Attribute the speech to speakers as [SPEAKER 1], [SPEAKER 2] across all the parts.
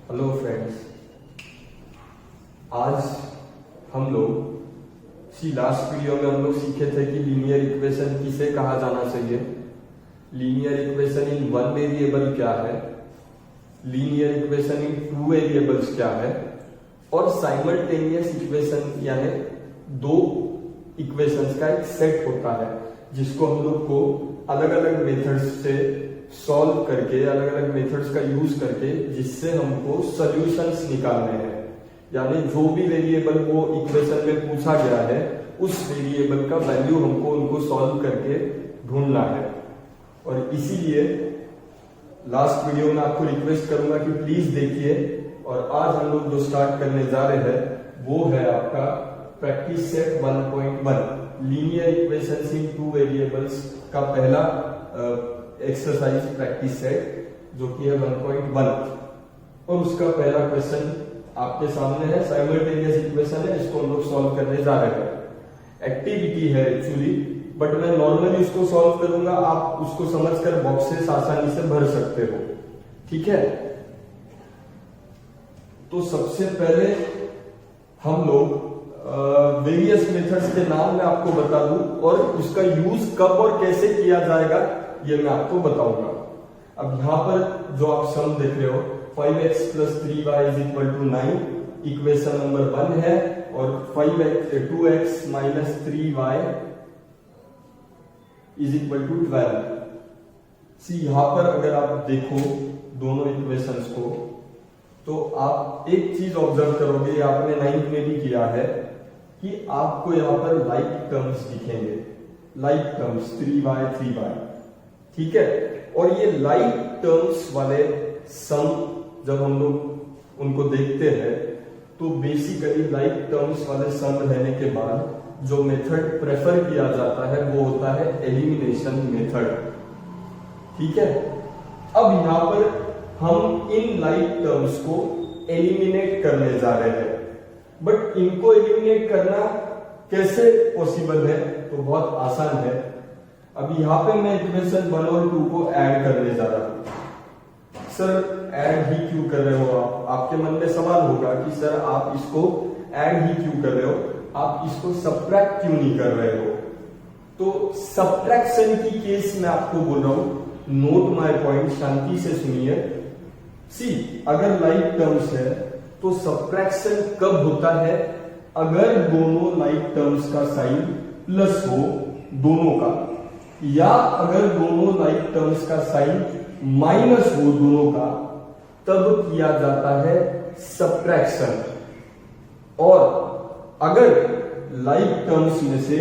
[SPEAKER 1] Hello friends, आज हम लोग लास्ट वीडियो में हम लोग सीखे थे कि लीनियर इक्वेशन किसे कहा जाना चाहिए। Linear equation in one variable क्या है, linear equation in two variables क्या है, और साइमल्टेनियस इक्वेशन यानी दो इक्वेशंस का एक सेट होता है जिसको हम लोग को अलग अलग मेथड्स से सॉल्व करके, अलग अलग मेथड्स का यूज करके, जिससे हमको सॉल्यूशंस निकालने हैं। यानी जो भी वेरिएबल वो इक्वेशन में पूछा गया है उस वेरिएबल का वैल्यू हमको उनको सॉल्व करके ढूंढना है। और इसीलिए लास्ट वीडियो में आपको रिक्वेस्ट करूंगा कि प्लीज देखिए। और आज हम लोग जो स्टार्ट करने जा रहे हैं वो है आपका प्रैक्टिस सेट 1.1 लीनियर इक्वेशंस इन टू वेरिएबल्स का पहला एक्सरसाइज प्रैक्टिस सेट जो कि है 1.1। और उसका पहला क्वेश्चन आपके सामने है, साइमल्टेनियस इक्वेशन है, इसको हम लोग सॉल्व करने जा रहे हैं। एक्टिविटी है एक्चुअली, बट मैं नॉर्मली उसको सॉल्व करूंगा, आप उसको समझकर बॉक्सेस आसानी से भर सकते हो। ठीक है, तो सबसे पहले हम लोग वेरियस मेथड्स के नाम मैं आपको बता दूं और उसका यूज कब और कैसे किया जाएगा ये मैं आपको बताऊंगा। अब यहां पर जो आप सम देख रहे हो 5x + 3y = 9 इक्वेशन नंबर 1 है, और 2x - 3y = 12। यहां पर अगर आप देखो दोनों इक्वेशंस को तो आप एक चीज ऑब्जर्व करोगे, आपने 9th में भी किया है कि आपको यहां पर लाइक टर्म्स दिखेंगे, लाइक टर्म्स 3y। ठीक है, और ये लाइक टर्म्स वाले सम जब हम लोग उनको देखते हैं तो बेसिकली लाइक टर्म्स वाले सम रहने के बाद जो मेथड प्रेफर किया जाता है वो होता है एलिमिनेशन मेथड। ठीक है, अब यहां पर हम इन लाइक टर्म्स को एलिमिनेट करने जा रहे हैं, बट इनको एलिमिनेट करना कैसे पॉसिबल है? तो बहुत आसान है। अब यहां पे मैं इक्वेशन 1 और 2 को ऐड करने जा रहा हूं। सर ऐड ही क्यों कर रहे हो आप? आपके मन में सवाल होगा कि सर आप इसको ऐड ही क्यों कर रहे हो, आप इसको सब्ट्रैक्ट क्यों नहीं कर रहे हो? तो सब्ट्रैक्शन की केस में आपको बोल रहा हूं, नोट माय पॉइंट, शांति से सुनिए। अगर लाइक टर्म्स है तो सब्ट्रैक्शन कब होता है? अगर दोनों लाइक टर्म्स का साइन प्लस हो दोनों का, या अगर दोनों लाइक टर्म्स का साइन माइनस हो दोनों का, तब किया जाता है सब्ट्रैक्शन। और अगर लाइक टर्म्स में से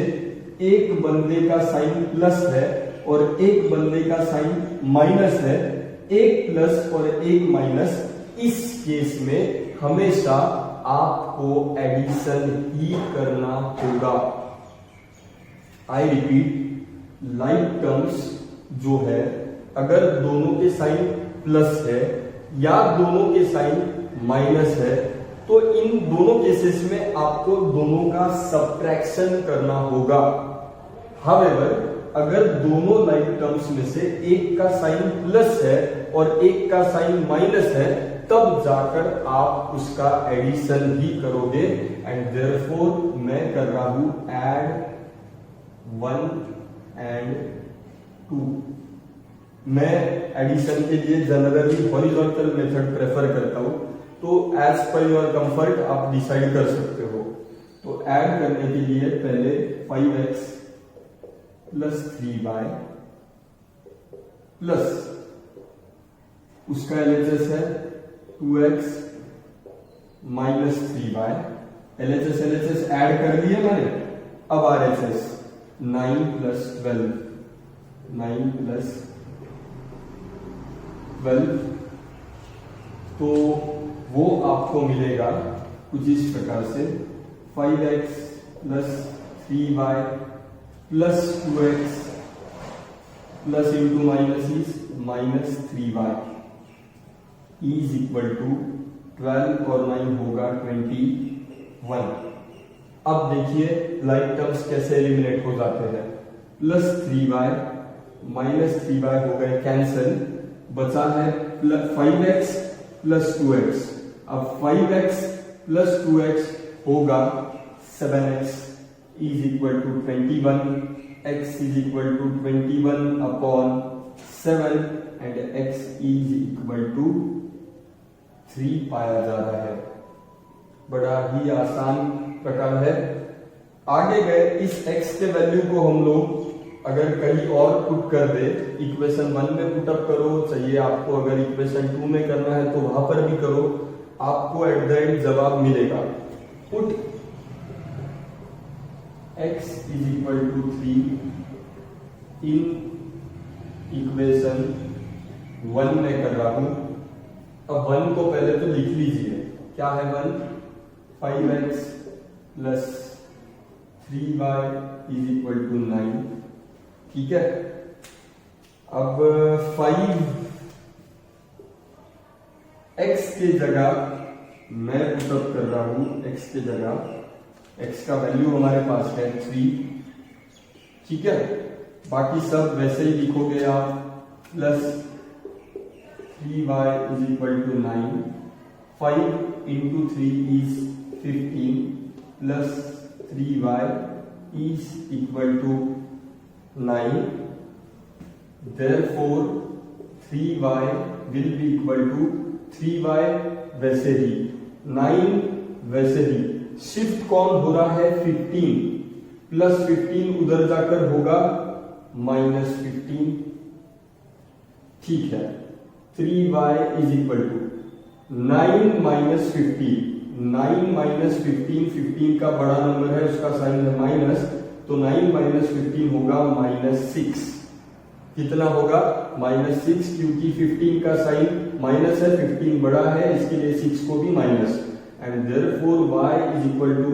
[SPEAKER 1] एक बंदे का साइन प्लस है और एक बंदे का साइन माइनस है, एक प्लस और एक माइनस, इस केस में हमेशा आपको एडिशन ही करना होगा। आई रिपीट, लाइक टर्म्स जो है अगर दोनों के साइन प्लस है या दोनों के साइन माइनस है तो इन दोनों केसेस में आपको दोनों का सब्ट्रैक्शन करना होगा। हाउएवर, अगर दोनों लाइक टर्म्स में से एक का साइन प्लस है और एक का साइन माइनस है, तब जाकर आप उसका एडिशन ही करोगे। एंड देयरफॉर मैं कर रहा हूं ऐड 1 and 2। मैं एडिशन के लिए जनरली हॉरिजॉन्टल मेथड प्रेफर करता हूं, तो एज पर योर कंफर्ट आप डिसाइड कर सकते हो। तो ऐड करने के लिए पहले 5x + 3y प्लस उसका LHS है 2x - 3y। LHS ऐड कर लिए मैंने। अब RHS 9 + 12, 9 + 12, तो वो आपको मिलेगा कुछ इस प्रकार से 5x + 3y + 2x plus into minus is -3y = 12 और 9 होगा 21। अब देखिए लाइक टर्म्स कैसे एलिमिनेट हो जाते हैं। +3y -3y हो गए कैंसिल, बचा है 5x + 2x। अब 5x प्लस 2x होगा 7x is equal to 21, x is equal to 21 upon 7 and x is equal to 3 पाया जा रहा है। बड़ा ही आसान प्रकार है। आगे गए, इस x के वैल्यू को हम लोग अगर कहीं और पुट कर दे, इक्वेशन 1 में पुटअप करो, चाहिए आपको अगर इक्वेशन 2 में करना है तो वहां पर भी करो, आपको एट द एंड जवाब मिलेगा। Put x is equal to 3 in equation 1 में कर रहा हूं। अब 1 को पहले तो लिख लीजिए, क्या है 1, 5x plus 3y is equal to 9, ठीक है। अब 5x के जगह मैं पुटअप कर रहा हूं, x के जगह x का वैल्यू हमारे पास है 3, ठीक है। बाकी सब वैसे ही लिखोगे आप, plus 3y is equal to 9, 5 into 3 is 15 plus 3y is equal to 9, therefore 3y will be equal to 3y वैसे ही 9 वैसे ही, शिफ्ट कौन हो रहा है 15, प्लस 15 उधर जाकर होगा माइनस 15, ठीक है। 3y is equal to 9 minus 15, 9 minus 15, 15 का बड़ा नंबर है, उसका साइन है माइनस, तो 9 माइनस 15 होगा -6। कितना होगा -6, क्योंकि 15 का साइन माइनस है, 15 बड़ा है, इसके लिए 6 को भी minus, and therefore y is equal to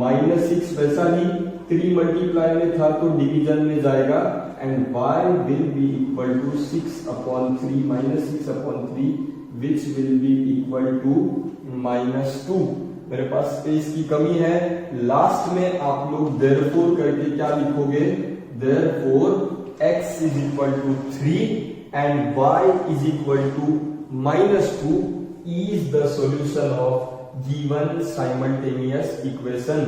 [SPEAKER 1] -6। वैसा ही 3 मल्टीप्लाई में था तो डिवीजन में जाएगा, and y will be equal to 6 upon 3, -6 upon 3 which will be equal to -2। मेरे पास स्पेस की कमी है, लास्ट में आप लोग देयरफॉर करके क्या लिखोगे, therefore x is equal to 3 and y is equal to -2 is the solution of given simultaneous equation.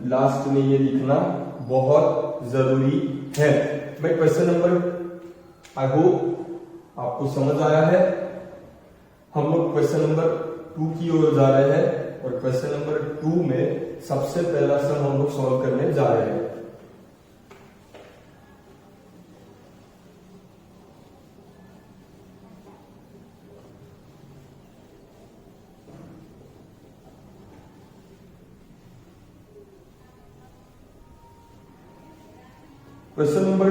[SPEAKER 1] Last में ये लिखना बहुत जरूरी है। भाई क्वेश्चन नंबर, आई होप आपको समझ आया है। हम लोग क्वेश्चन नंबर 2 की ओर जा रहे हैं, और क्वेश्चन नंबर 2 में सबसे पहला सम हम लोग सॉल्व करने जा रहे हैं। क्वेश्चन नंबर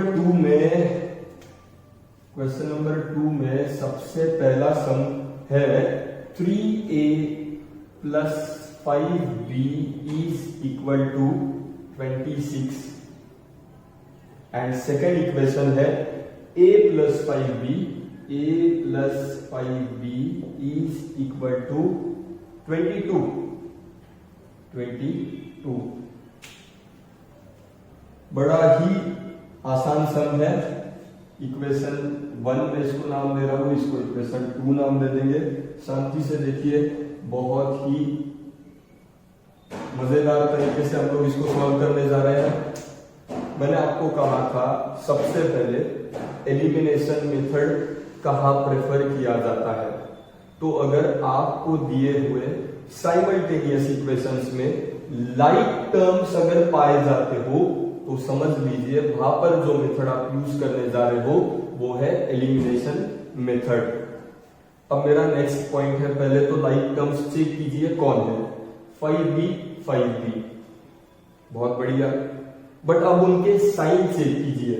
[SPEAKER 1] 2 में सबसे पहला सम है 3a plus 5b is equal to 26, and second equation है a plus 5b is equal to 22। बड़ा ही आसान सम है। इक्वेशन 1 में इसको नाम दे रहा हूं, इसको इक्वेशन 2 नाम दे देंगे। शांति से देखिए, बहुत ही मजेदार तरीके से हम लोग इसको सॉल्व करने जा रहे हैं। मैंने आपको कहा था सबसे पहले एलिमिनेशन मेथड कहाँ प्रेफर किया जाता है। तो अगर आपको दिए हुए साइमल्टेनियस इक्वेशंस में लाइक टर्म्स अगर पाए जाते हो तो समझ लीजिए वहां पर जो मेथड आप यूज करने जा रहे हो वो है एलिमिनेशन मेथड। अब मेरा नेक्स्ट पॉइंट है, पहले तो लाइक टर्म्स चेक कीजिए कौन है, 5b, बहुत बढ़िया। बट अब उनके साइन चेक कीजिए,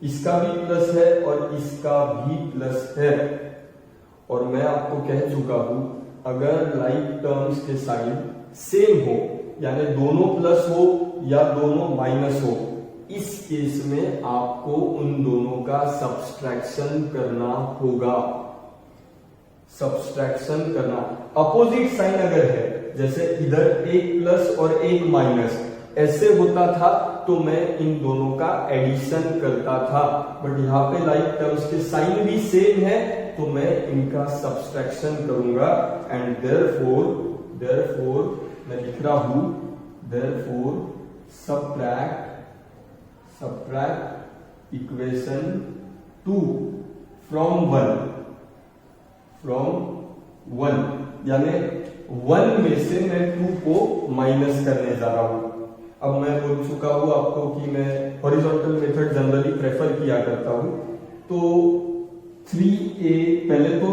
[SPEAKER 1] इसका भी प्लस है और इसका भी प्लस है। और मैं आपको कह चुका हूं अगर लाइक टर्म्स के साइन सेम हो, यानी दोनों प्लस हो या दोनों माइनस हो, इस केस में आपको उन दोनों का सब्सट्रैक्शन करना होगा। सब्सट्रैक्शन करना, अपोजिट साइन अगर है, जैसे इधर एक प्लस और एक माइनस ऐसे होता था तो मैं इन दोनों का एडिशन करता था। बट यहाँ पे लाइक टर्म्स के साइन भी सेम है तो मैं इनका सब्सट्रैक्शन करूंगा एंड देयरफॉर मैं लिख रहा हूं देयरफॉर सब्ट्रैक्ट इक्वेशन 2 फ्रॉम 1 यानी 1 में से मैं 2 को माइनस करने जा रहा हूं। अब मैं बोल चुका हूं आपको कि मैं हॉरिजॉन्टल मेथड जनरली प्रेफर किया करता हूं। तो 3a पहले तो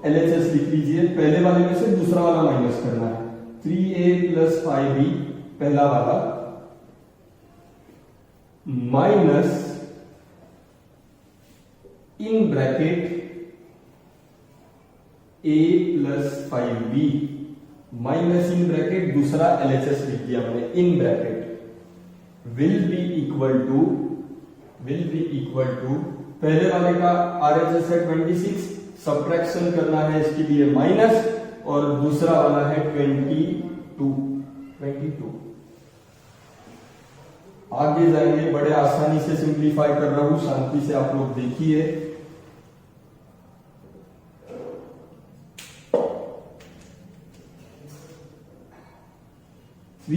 [SPEAKER 1] LHS लिख लीजिए, पहले वाले में से दूसरा वाला माइनस करना है। 3a प्लस 5b पहला वाला minus in bracket a plus 5b minus in bracket दूसरा LHS लिख दिया मैंने in bracket will be equal to पहले वाले का RHS है 26, सब्ट्रैक्शन करना है इसके लिए माइनस, और दूसरा वाला है 22। आगे जाएंगे, बड़े आसानी से सिंप्लीफाई कर रहा हूं, शांति से आप लोग देखिए। a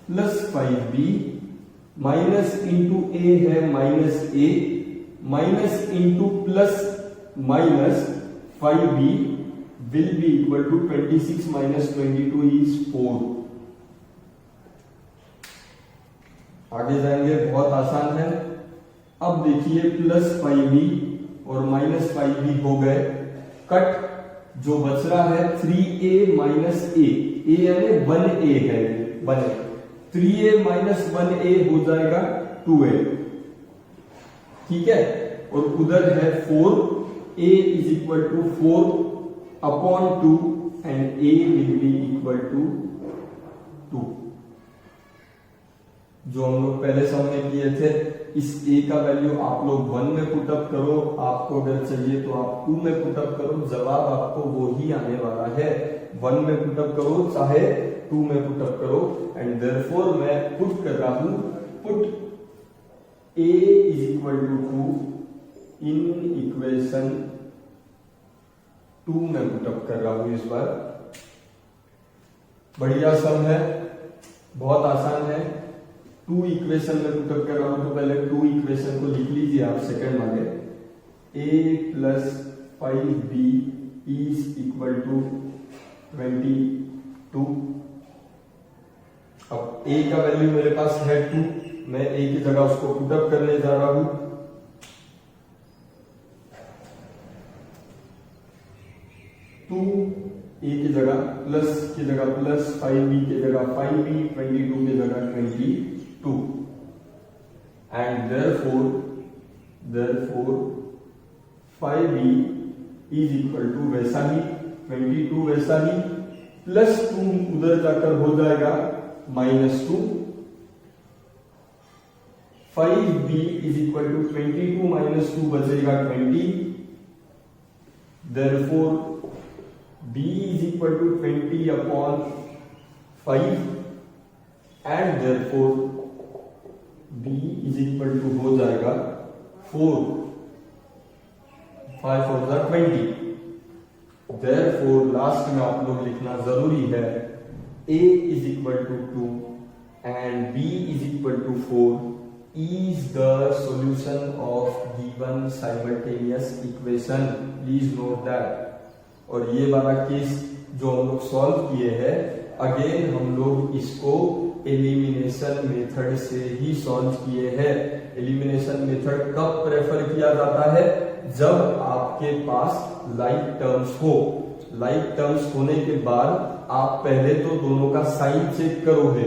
[SPEAKER 1] plus 5b minus into a है minus a minus into plus minus 5b will be equal to 26 minus 22 is 4। आगे जाएंगे, बहुत आसान है। अब देखिए प्लस 5b और माइनस 5b हो गए कट, जो बच रहा है 3a माइनस a यानी 1a है 1a, 3a माइनस 1a हो जाएगा 2a, ठीक है। और उधर है 4a is equal to 4 upon 2 and a will be equal to 2। जो हम लोग पहले सम में किए थे, इस a का वैल्यू आप लोग 1 में पुटअप करो, आपको अगर चाहिए तो आप 2 में पुटअप करो, जवाब आपको वो ही आने वाला है। 1 में पुटअप करो चाहे 2 में पुटअप करो, एंड देयरफॉर मैं पुट कर रहा हूं, put a is equal to 2 in equation 2 में पुटअप कर रहा हूं इस बार। बढ़िया सम है, बहुत आसान है। 2 इक्वेशन में पुटअप कर रहा हूं, तो पहले 2 इक्वेशन को लिख लीजिए आप सेकंड वाले। a plus 5b is equal to 22। अब a का वैल्यू मेरे पास है 2, मैं a की जगह उसको पुटअप करने जा रहा हूं। 2 a की जगह प्लस प्लस 5b की जगह 5b, 22 की जगह 22, and therefore 5b is equal to वैसा ही 22 वैसा ही, प्लस 2 उधर जाकर हो जाएगा -2, 5b is equal to 22 minus 2 बचेगा 20, therefore b is equal to 20 upon 5 and therefore b is equal to हो जाएगा 4, 5 4 20। Therefore, लास्ट में आप लोग लिखना जरूरी है a is equal to 2 and b is equal to 4 is the solution of given simultaneous equation. Please note that. और ये वाला केस जो हम लोग सॉल्व किए हैं, अगेन हम लोग इसको एलिमिनेशन मेथड से ही सॉल्व किए हैं। एलिमिनेशन मेथड कब प्रेफर किया जाता है? जब आपके पास लाइक टर्म्स हो। लाइक टर्म्स होने के बाद आप पहले तो दोनों का साइन चेक करोगे,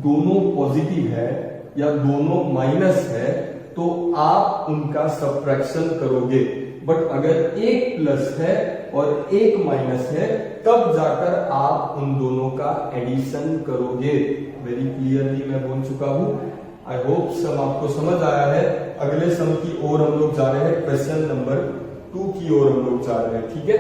[SPEAKER 1] दोनों पॉजिटिव है या दोनों माइनस है तो आप उनका सब्ट्रैक्शन करोगे। बट अगर एक प्लस है और एक माइनस है तब जाकर आप उन दोनों का एडिशन करोगे। वेरी क्लियरली मैं बोल चुका हूं। आई होप सब आपको समझ आया है। अगले सम की ओर हम लोग जा रहे हैं, क्वेश्चन नंबर 2 की ओर हम लोग जा रहे हैं, ठीक है।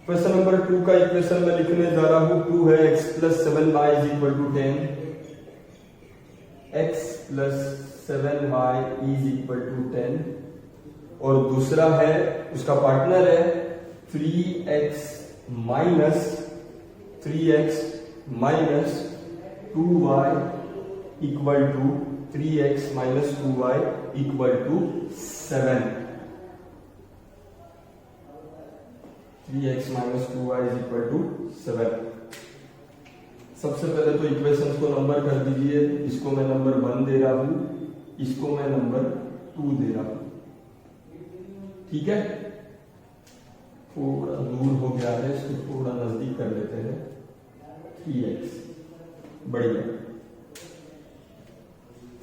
[SPEAKER 1] क्वेश्चन नंबर 2 का इक्वेशन में लिखने जा रहा हूं 2 है x plus 7y is equal to 10, x plus 7y is equal to 10, और दूसरा है उसका पार्टनर है 3x minus 2y equal to 3x minus 2y equal to 7। 3x minus 2y is equal to 7। सबसे पहले तो इक्वेशंस को नंबर कर दीजिए। इसको मैं नंबर 1 दे रहा हूं, इसको मैं नंबर 2 दे रहा हूं। ठीक है, थोड़ा दूर हो गया है, इसको थोड़ा नजदीक कर लेते हैं। 3x, बढ़िया।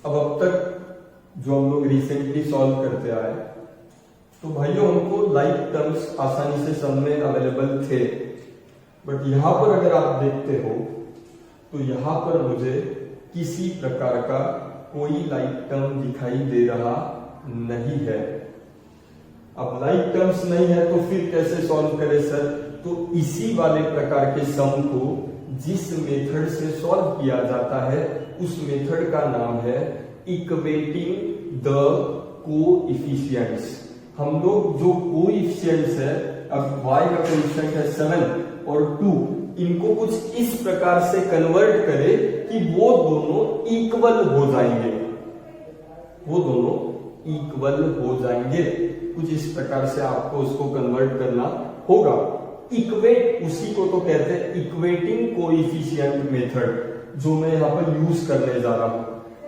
[SPEAKER 1] अब तक जो हम लोग रिसेंटली सॉल्व करते आए, तो भाइयों हमको लाइक टर्म्स आसानी से सब में अवेलेबल थे, बट यहां पर अगर आप देखते हो तो यहां पर मुझे किसी प्रकार का कोई लाइक टर्म दिखाई दे रहा नहीं है। अब लाइक टर्म्स नहीं है तो फिर कैसे सॉल्व करें सर? तो इसी वाले प्रकार के सम को जिस मेथड से सॉल्व किया जाता है उस मेथड का नाम है इक्वेटिंग द कोएफिशिएंट्स। हम लोग जो कोएफिशिएंट्स है, अब y का कोएफिशिएंट है 7 और 2, इनको कुछ इस प्रकार से कन्वर्ट करें कि वो दोनों इक्वल हो जाएंगे, वो दोनों इक्वल हो जाएंगे। कुछ इस प्रकार से आपको उसको कन्वर्ट करना होगा। इक्वेट, उसी को तो कहते हैं इक्वेटिंग कोएफिशिएंट मेथड, जो मैं यहां पर यूज करने जा रहा हूं।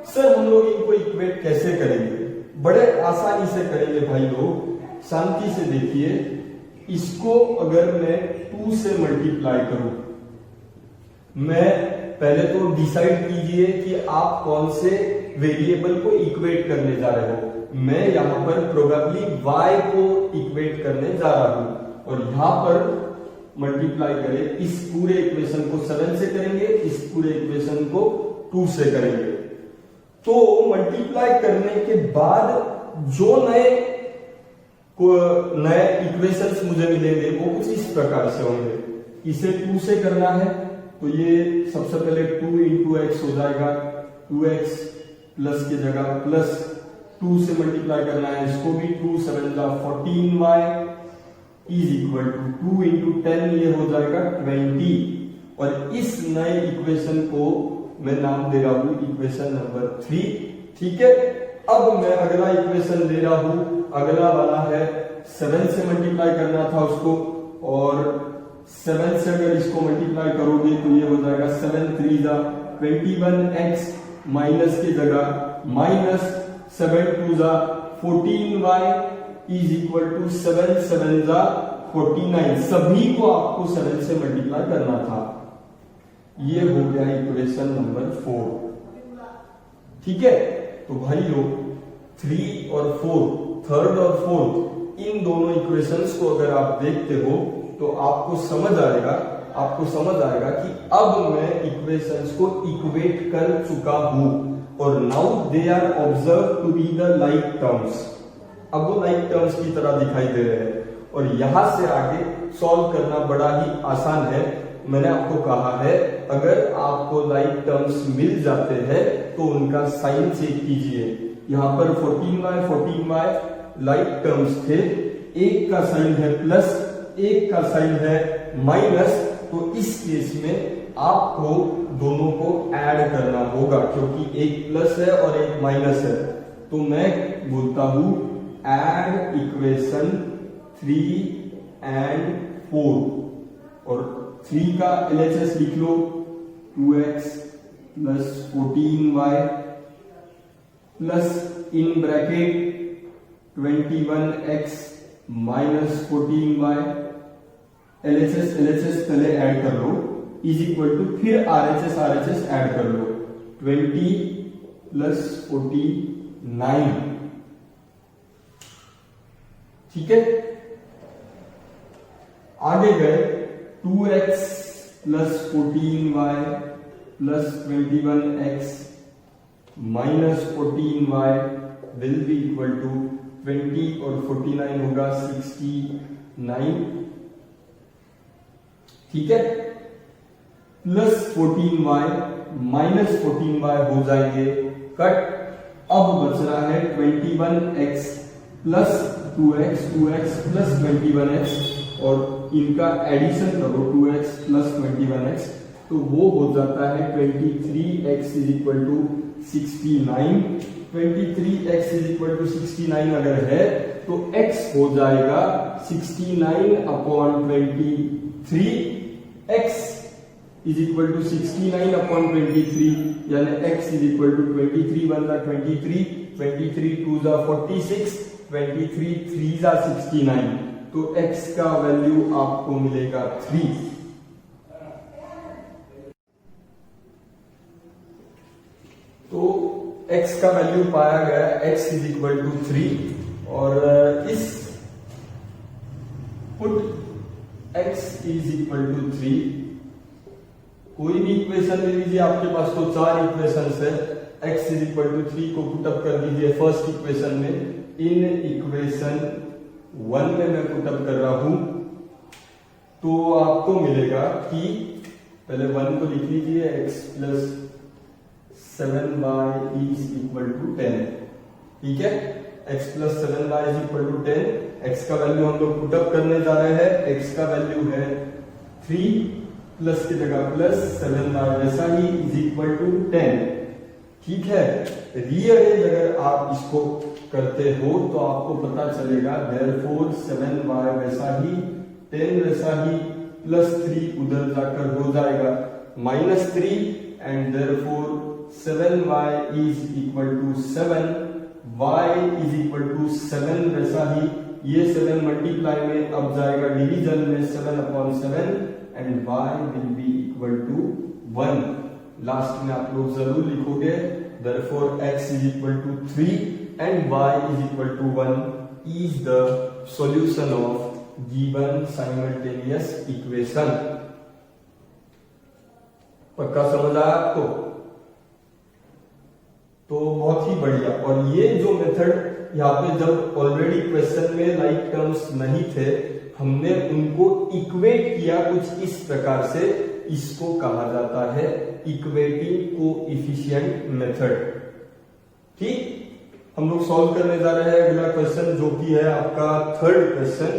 [SPEAKER 1] सर हम लोग इनको इक्वेट कैसे करेंगे? बड़े आसानी से करेंगे भाई लोग, शांति से देखिए। इसको अगर मैं 2 से मल्टीप्लाई करूं, मैं पहले तो डिसाइड कीजिए कि आप कौन से वेरिएबल को इक्वेट करने जा रहे हो। मैं यहां पर प्रोबेबली y को इक्वेट करने जा रहा हूं, और यहां पर मल्टीप्लाई करें, इस पूरे इक्वेशन को 7 से करेंगे, इस पूरे इक्वेशन को 2 से करेंगे। तो मल्टीप्लाई करने के बाद जो नए इक्वेशंस मुझे मिलेंगे वो कुछ इस प्रकार से होंगे। इसे 2 से करना है तो ये सबसे पहले 2 इंटू एक्स हो जाएगा, 2x प्लस की जगह प्लस 2 से मल्टीप्लाई करना है, इसको भी 2 7 14y is equal to 2 into 10, ये हो जाएगा 20। और इस नए इक्वेशन को मैं नाम दे रहा हूं इक्वेशन नंबर 3। ठीक है, अब मैं अगला इक्वेशन ले रहा हूं, अगला वाला है 7 से मल्टीप्लाई करना था उसको, और 7 से अगर इसको मल्टीप्लाई करोगे तो ये हो जाएगा 7 3 21x माइनस की जगह minus 7 2 14y is equal to 7 7 49। सभी को आपको 7 से मल्टीप्लाई करना था। ये हो गया इक्वेशन नंबर 4। ठीक है, तो भाई लोग 3 और 4, थर्ड और फोर्थ, इन दोनों इक्वेशंस को अगर आप देखते हो तो आपको समझ आएगा कि अब मैं इक्वेशंस को इक्वेट कर चुका हूं, और now they are observe to be the like terms. अब वो लाइक टर्म्स की तरह दिखाई दे रहे हैं, और यहां से आगे सॉल्व करना बड़ा ही आसान है। मैंने आपको कहा है अगर आपको लाइक टर्म्स मिल जाते हैं तो उनका साइन चेक कीजिए। यहां पर 14y लाइक टर्म्स थे, एक का साइन है प्लस, एक का साइन है माइनस, तो इस केस में आपको दोनों को ऐड करना होगा, क्योंकि एक प्लस है और एक माइनस है। तो मैं बोलता हूं ऐड इक्वेशन 3 एंड 4, और 3 का LHS लिख लो, 2x plus 14y plus in bracket 21x minus 14y, LHS पहले ऐड कर लो, इज इक्वल टू फिर RHS ऐड कर लो, 20 प्लस 49। ठीक है, आगे गए 2x plus 14y plus 21x minus 14y will be equal to 20 और 49 होगा 69। ठीक है, प्लस 14y माइनस 14y हो जाएंगे कट। अब बच रहा है 21x plus 2x, 2x plus 21x और इनका एडिशन करो 2x प्लस 21x, तो वो हो जाता है 23x is equal to 69। 23x is equal to 69 अगर है तो x हो जाएगा 69 upon 23, x is equal to 69 upon 23, यानी x is equal to 23 one जा 23, 23 टू जा 46, 23 थ्री जा 69, तो x का वैल्यू आपको मिलेगा 3। तो x का वैल्यू पाया गया x इज इक्वल टू 3 और इस put x is equal to 3 कोई भी इक्वेशन ले लीजिए, आपके पास तो 4 इक्वेशंस है। x इज इक्वल टू 3 को पुटअप कर दीजिए फर्स्ट इक्वेशन में। इन इक्वेशन 1 में मैं पुटअप कर रहा हूं तो आपको मिलेगा कि पहले 1 को लिख लीजिए, x plus 7y is equal to 10। ठीक है, x plus 7y is equal to 10। x का वैल्यू हम लोग पुटअप करने जा रहे हैं। x का वैल्यू है 3 प्लस की जगह प्लस 7y वैसा ही इज इक्वल टू 10। ठीक है, रीअरेंज अगर आप इसको करते हो तो आपको पता चलेगा देयरफॉर 7y वैसा ही 10 वैसा ही प्लस 3 उधर जाकर हो जाएगा -3 and therefore 7y is equal to 7, y is equal to 7 वैसा ही ये 7 मल्टीप्लाई में अब जाएगा डिवीजन में 7 upon 7 and y will be equal to 1। Last में आप लोग जरूर लिखोगे therefore x is equal to 3 and y is equal to 1 is the solution of given simultaneous equation। पक्का समझ आया आपको? तो बहुत ही बढ़िया। और ये जो मेथड यहाँ पे जब ऑलरेडी क्वेश्चन में लाइक टर्म्स नहीं थे, हमने उनको इक्वेट किया कुछ इस प्रकार से। इसको कहा जाता है इक्वेटिंग कोएफिशिएंट मेथड। ठीक, हम लोग सॉल्व करने जा रहे हैं अगला क्वेश्चन जो कि है आपका थर्ड क्वेश्चन।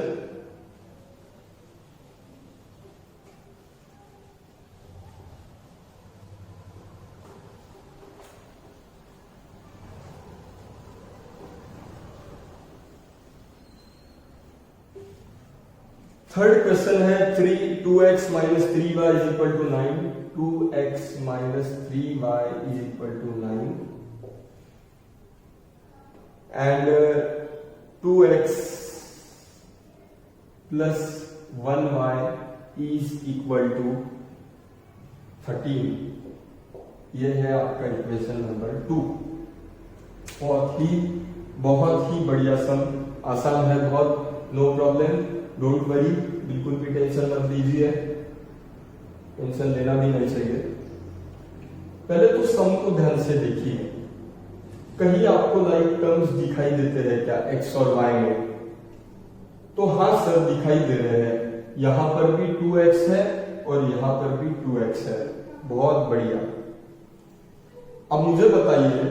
[SPEAKER 1] थर्ड क्वेश्चन है 2x minus 3y is equal to 9। 2x minus 3y is equal to 9 and 2x plus 1y is equal to 13। यह है आपका इक्वेशन नंबर 2। बहुत ही बढ़िया सम, आसान है बहुत, नो प्रॉब्लम, डोंट वरी, बिल्कुल भी टेंशन मत लीजिए, टेंशन लेना भी नहीं चाहिए। पहले तो सम को ध्यान से देखिए, कहीं आपको लाइक टर्म्स दिखाई देते हैं क्या x और y में? तो हाँ सर दिखाई दे रहे हैं, यहां पर भी 2x है और यहां पर भी 2x है। बहुत बढ़िया। अब मुझे बताइए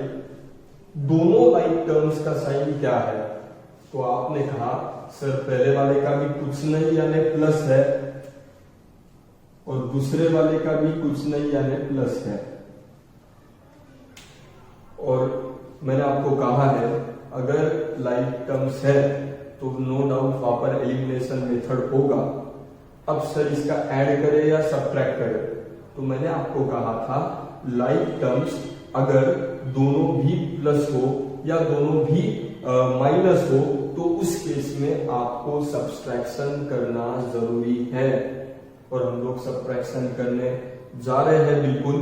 [SPEAKER 1] दोनों लाइक टर्म्स का साइन क्या है? तो आपने कहा सर पहले वाले का भी कुछ नहीं यानी प्लस है और दूसरे वाले का भी कुछ नहीं यानी प्लस है। और मैंने आपको कहा है अगर लाइक टर्म्स है तो नो डाउट वहां पर एलिमिनेशन मेथड होगा। अब सर इसका ऐड करे या सब्ट्रैक्ट करे? तो मैंने आपको कहा था लाइक टर्म्स अगर दोनों भी प्लस हो या दोनों भी माइनस हो तो उस केस में आपको सब्सट्रैक्शन करना जरूरी है। और हम लोग सब्ट्रैक्शन करने जा रहे हैं, बिल्कुल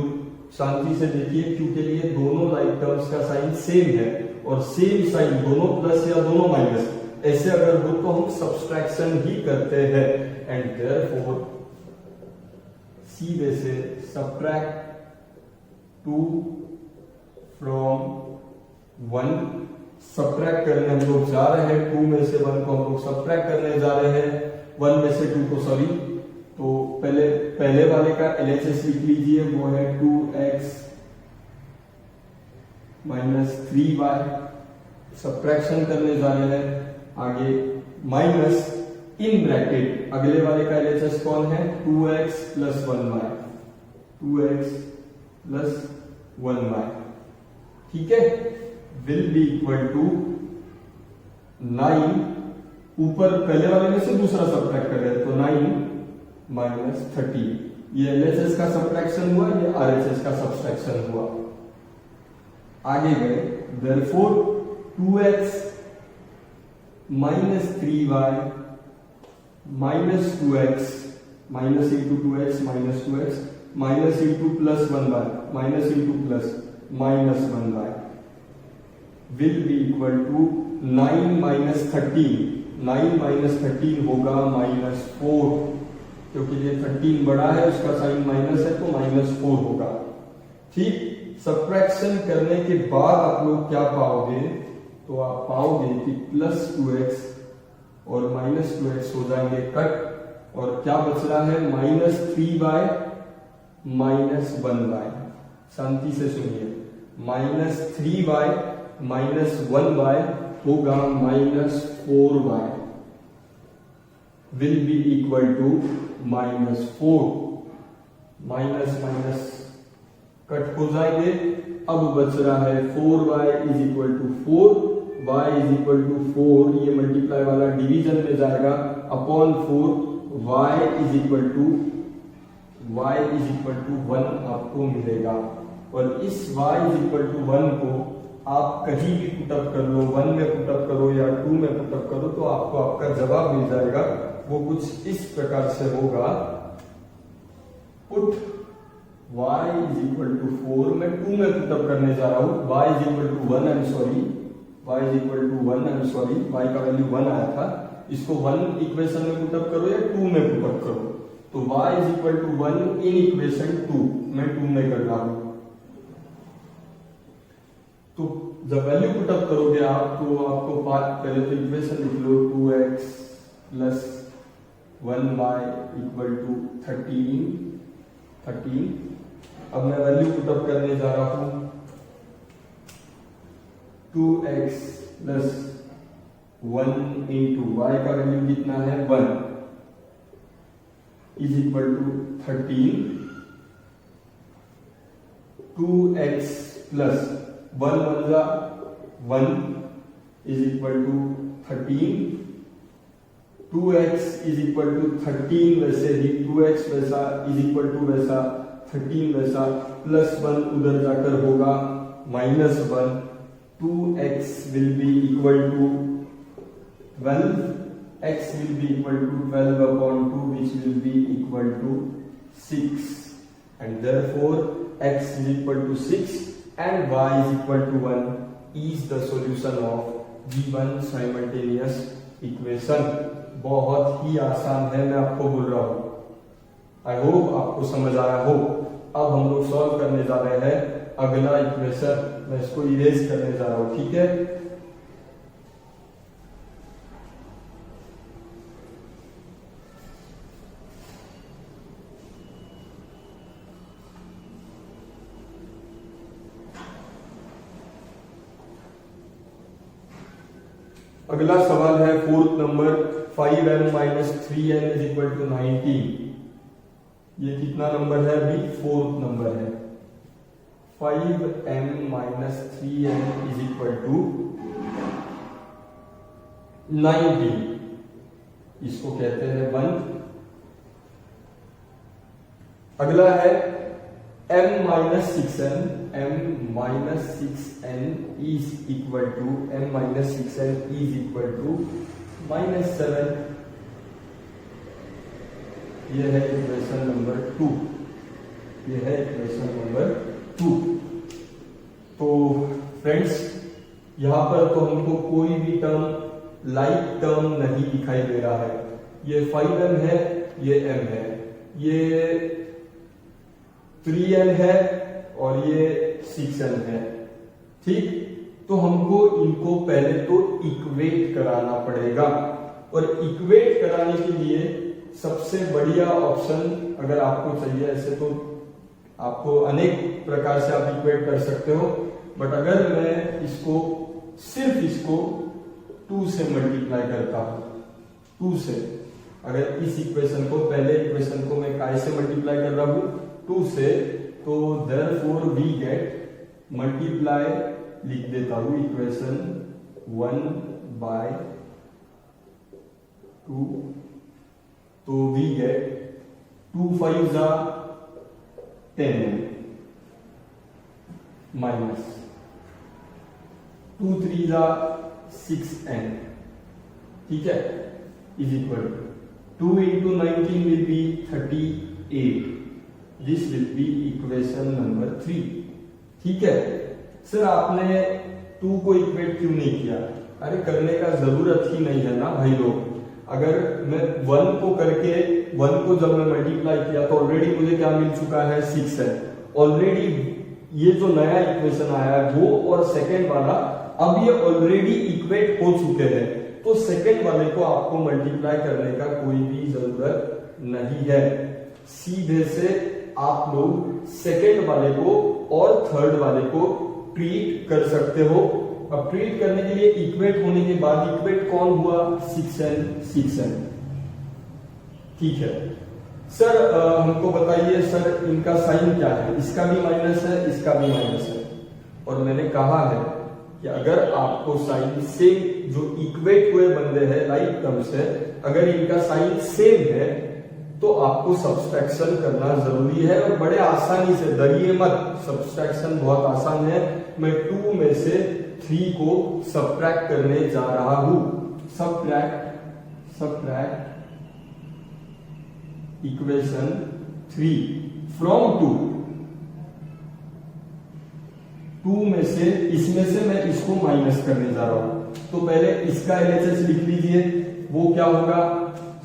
[SPEAKER 1] शांति से देखिए, क्योंकि ये दोनों लाइक टर्म्स का साइन सेम है और सेम साइन दोनों प्लस या दोनों माइनस, ऐसे अगर हो तो हम सब्सट्रैक्शन ही करते हैं। एंड देयरफॉर सीधे से सब्ट्रैक्ट 2 फ्रॉम 1। सब्ट्रैक्ट करने हम लोग जा रहे हैं, 2 में से 1 को हम लोग सब्ट्रैक्ट करने जा रहे हैं, 1 में से 2 को, सॉरी, तो पहले वाले का LHS लिख लीजिए, वो है 2x माइनस 3y। सब्ट्रैक्शन करने जा रहे हैं आगे, माइनस इन ब्रैकेट अगले वाले का LHS कौन है, 2x plus 1y, 2x plus 1y, ठीक है, विल बी इक्वल टू 9, ऊपर पहले वाले में से दूसरा सब्ट्रैक्ट कर रहे हैं तो 9 माइनस 13। ये LHS का सब्ट्रैक्शन हुआ, ये RHS का सब्ट्रैक्शन हुआ। आगे गए, therefore 2x minus 3y minus 2x, minus into 2x minus 2x minus into plus 1y, minus into plus minus 1y will be equal to 9 minus 13। 9 minus 13 होगा minus 4, क्योंकि ये 13 बड़ा है, उसका साइन माइनस है तो माइनस 4 होगा। ठीक, सब्ट्रैक्शन करने के बाद आप लोग क्या पाओगे, तो आप पाओगे कि प्लस 2x और माइनस 2x हो जाएंगे कट, और क्या बच रहा है, माइनस 3y माइनस 1y। शांति से सुनिए, माइनस 3y माइनस 1y होगा minus 4y, will be equal to minus 4। Minus minus cut हो जाएंगे, अब बच रहा है 4y is equal to 4, y is equal to 4, ये मल्टीप्लाई वाला डिवीजन में जाएगा, upon 4, y is equal to 1 आपको मिलेगा। और इस y इज इक्वल टू 1 को आप कहीं भी पुटअप कर लो, 1 में पुटअप करो या 2 में पुटअप करो, तो आपको आपका जवाब मिल जाएगा। वो कुछ इस प्रकार से होगा, put y is equal to 4, मैं 2 में पुटअप करने जा रहा हूं, y is equal to 1, I am sorry, y is equal to 1, I am sorry, y का वैल्यू 1 आया था, इसको 1 इक्वेशन में पुटअप करो या 2 में पुटअप करो, तो y is equal to 1 in equation 2, मैं 2 में कर रहा हूं। तो जब वैल्यू पुटअप करोगे आप, तो आपको पहले तो इक्वेशन लिख लो, 2x plus 1y equal to 13। अब मैं वैल्यू पुटअप करने जा रहा हूं, 2x प्लस 1 इंटू y का वैल्यू कितना है, 1 is equal to 13, 2x plus 1 is equal to 13, 2x is equal to 13 वैसे ही, 2x वैसा इज इक्वल टू वैसा, 13 वैसा, प्लस 1 उधर जाकर होगा minus 1, 2x will be equal to 12, x will be equal to 12 upon 2, which will be equal to 6, and therefore x is equal to 6 and y is equal to 1 is the solution of given simultaneous equation। बहुत ही आसान है, मैं आपको बोल रहा हूं, I hope आपको समझ आया हो। अब हम लोग सॉल्व करने जा रहे हैं अगला इक्वेशन, मैं इसको इरेज करने जा रहा हूं, ठीक है। अगला सवाल है 4th number, 5m minus 3n is equal to 19। ये कितना नंबर है अभी, 4th नंबर है। 5m minus 3n is equal to 19, इसको कहते हैं 1। अगला है m minus 6n, m minus 6n is equal to, m minus 6n is equal to minus 7। यह है इक्वेशन नंबर 2, यह है इक्वेशन नंबर 2। तो फ्रेंड्स, यहां पर तो हमको कोई भी टर्म लाइक टर्म नहीं दिखाई दे रहा है। ये 5m है, ये m है, ये 3n है और ये 6n है, ठीक। तो हमको इनको पहले तो इक्वेट कराना पड़ेगा, और इक्वेट कराने के लिए सबसे बढ़िया ऑप्शन अगर आपको चाहिए, ऐसे तो आपको अनेक प्रकार से आप इक्वेट कर सकते हो, बट अगर मैं इसको सिर्फ इसको 2 से मल्टीप्लाई करता हूं, 2 से, अगर इस इक्वेशन को, पहले इक्वेशन को मैं काय से मल्टीप्लाई कर रहा हूं, 2 से, तो देयरफॉर वी गेट, मल्टीप्लाई लिख देता हूं इक्वेशन 1/2, तो वी गेट 2 5 10 माइनस 2 3 6n, ठीक है, is equal to 2 into 19 will be 38. This will be equation number 3, ठीक है। सर आपने 2 को इक्वेट क्यों नहीं किया? अरे करने का जरूरत ही नहीं है ना भाई लोग। अगर मैं 1 को करके 1 को जब मैं मल्टीप्लाई किया तो ऑलरेडी मुझे क्या मिल चुका है, 6 है। ऑलरेडी ये जो नया इक्वेशन आया है वो और सेकेंड वाला अब ये ऑलरेडी इक्वेट हो चुके हैं, तो सेकेंड वाले को आपको मल्टीप्लाई करने का कोई भी जरूरत नहीं है। सीधे से आप लोग सेकेंड वाले को और थर्ड वाले को ट्रीट कर सकते हो। अब ट्रीट करने के लिए इक्वेट होने के बाद, इक्वेट कौन हुआ, 6n, ठीक है। सर हमको बताइए सर इनका साइन क्या है, इसका भी माइनस है, इसका भी माइनस है, और मैंने कहा है कि अगर आपको साइन सेम, जो इक्वेट हुए बंदे हैं लाइक टर्म्स है, अगर इनका साइन सेम है तो आपको सब्सट्रैक्शन करना जरूरी है, और बड़े आसानी से, डरिए मत, सब्सट्रैक्शन बहुत आसान है। मैं 2 में से 3 को सब्ट्रैक्ट करने जा रहा हूं। सब्ट्रैक्ट इक्वेशन 3 फ्रॉम 2 में से, इसमें से मैं इसको माइनस करने जा रहा हूं, तो पहले इसका LHS लिख लीजिए। वो क्या होगा,